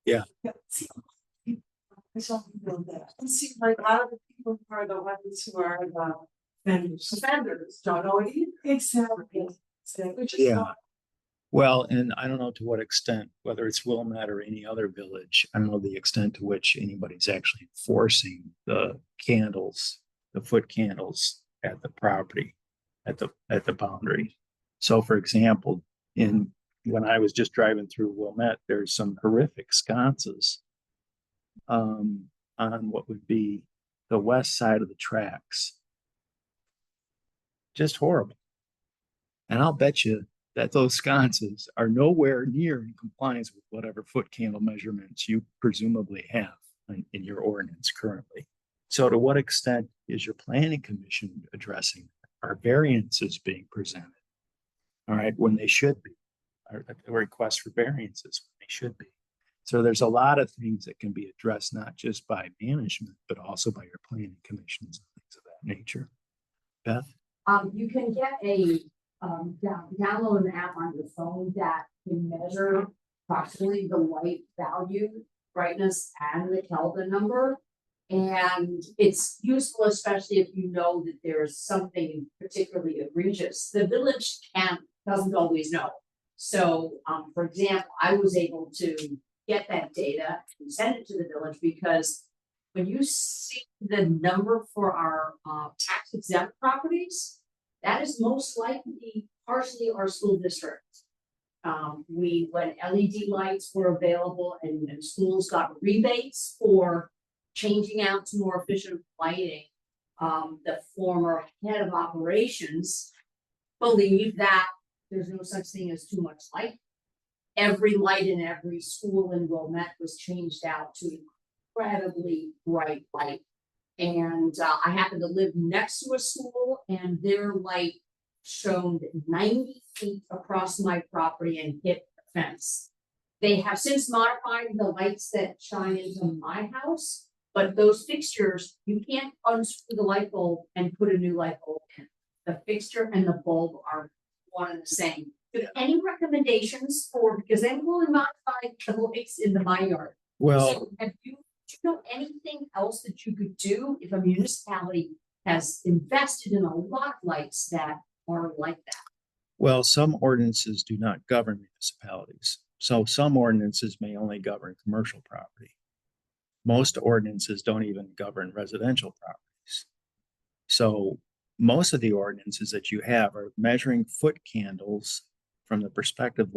Yeah. I shall build that. And see, like a lot of the people who are the ones who are the offenders don't know it either. Exactly. Which is Yeah. not. Well, and I don't know to what extent, whether it's Wilmette or any other village, I don't know the extent to which anybody's actually enforcing the candles, the foot candles at the property, at the boundary. So for example, when I was just driving through Wilmette, there's some horrific sconces on what would be the west side of the tracks. Just horrible. And I'll bet you that those sconces are nowhere near in compliance with whatever foot candle measurements you presumably have in your ordinance currently. So to what extent is your planning commission addressing our variances being presented? All right, when they should be, or a request for variances when they should be. So there's a lot of things that can be addressed, not just by management, but also by your planning commissions and things of that nature. Beth? You can get a, download an app on your phone that can measure approximately the light value, brightness, and the Kelvin number. And it's useful, especially if you know that there's something particularly egregious. The village doesn't always know. So, for example, I was able to get that data and send it to the village, because when you see the number for our tax exempt properties, that is most likely partially our school district. When LED lights were available and schools got rebates for changing out to more efficient lighting, the former head of operations believed that there's no such thing as too much light. Every light in every school in Wilmette was changed out to incredibly bright light. And I happen to live next to a school, and their light shone 90 feet across my property and hit the fence. They have since modified the lights that shine into my house, but those fixtures, you can't unscrew the light bulb and put a new light bulb in. The fixture and the bulb are one and the same. Do you have any recommendations for, because they will modify the lights in my yard? Well, So do you know anything else that you could do if a municipality has invested in a lot of lights that are like that? well, some ordinances do not govern municipalities. So some ordinances may only govern commercial property. Most ordinances don't even govern residential properties. So most of the ordinances that you have are measuring foot candles from the perspective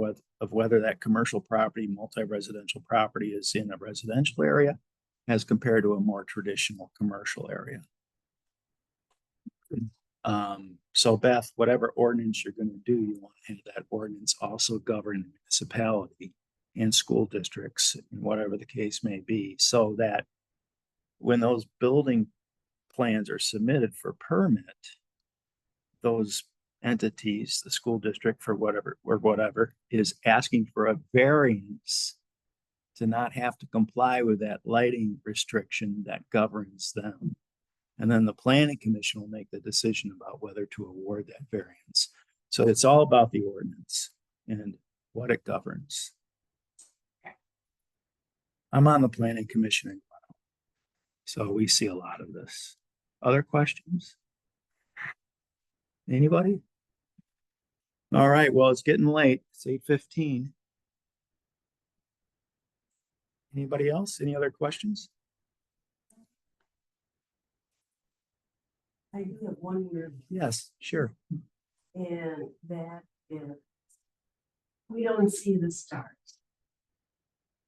of whether that commercial property, multi-residential property is in a residential area as compared to a more traditional commercial area. So Beth, whatever ordinance you're going to do, you want to have that ordinance also govern the municipality and school districts and whatever the case may be, so that when those building plans are submitted for permit, those entities, the school district for whatever is asking for a variance to not have to comply with that lighting restriction that governs them. And then the planning commission will make the decision about whether to award that variance. So it's all about the ordinance and what it governs. I'm on the planning commission as well, so we see a lot of this. Other questions? Anybody? All right, well, it's getting late. It's 8:15. Anybody else? Any other questions? I do have one more, Yes, sure. and that is, we don't see the stars.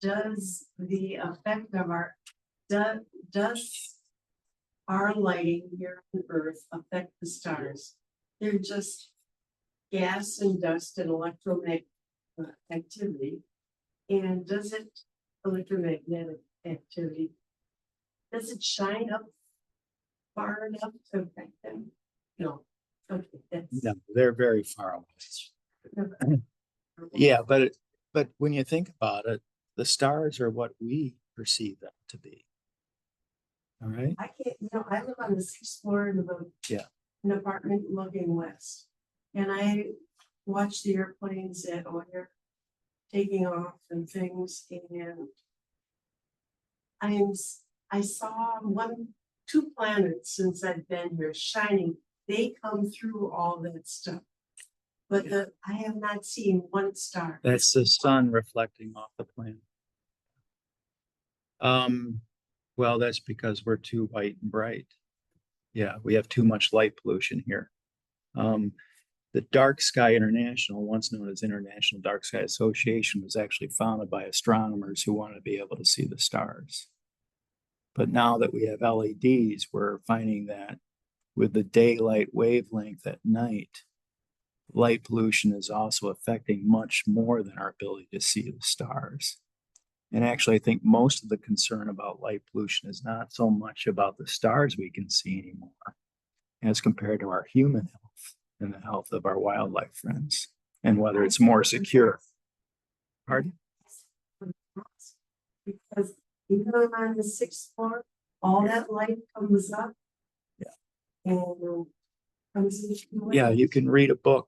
Does the effect of does our lighting here on Earth affect the stars? They're just gas and dust and electromagnetic activity. And does it, electromagnetic activity, does it shine up far enough to affect them? No. Okay, that's. No, they're very far away. Yeah, but when you think about it, the stars are what we perceive them to be. All right. I can't, I live on the 6th floor of an apartment looking west. And I watch the airplanes that are taking off and things, and I saw 2 planets since I've been here shining. They come through all that stuff. But I have not seen one star. That's the sun reflecting off the planet. Well, that's because we're too white and bright. Yeah, we have too much light pollution here. The Dark Sky International, once known as International Dark Sky Association, was actually founded by astronomers who wanted to be able to see the stars. But now that we have LEDs, we're finding that with the daylight wavelength at night, light pollution is also affecting much more than our ability to see the stars. And actually, I think most of the concern about light pollution is not so much about the stars we can see anymore as compared to our human health and the health of our wildlife friends and whether it's more secure. Pardon? Because even though I'm on the 6th floor, all that light comes up. Yeah. And comes in. Yeah, you can read a book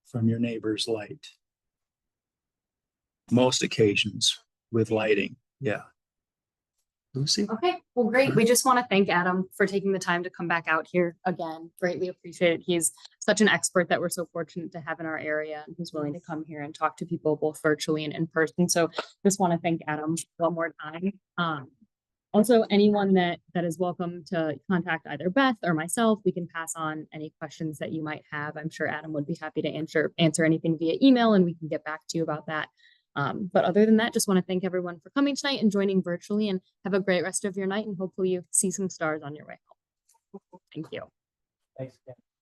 from your neighbor's light. Most occasions with lighting, yeah. Lucy? Okay, well, great. We just want to thank Adam for taking the time to come back out here again. Greatly appreciate it. He's such an expert that we're so fortunate to have in our area and who's willing to come here and talk to people both virtually and in person. So just want to thank Adam one more time. Also, anyone that is welcome to contact either Beth or myself, we can pass on any questions that you might have. I'm sure Adam would be happy to answer anything via email, and we can get back to you about that. But other than that, just want to thank everyone for coming tonight and joining virtually, and have a great rest of your night, and hopefully you see some stars on your way home. Thank you. Thanks again.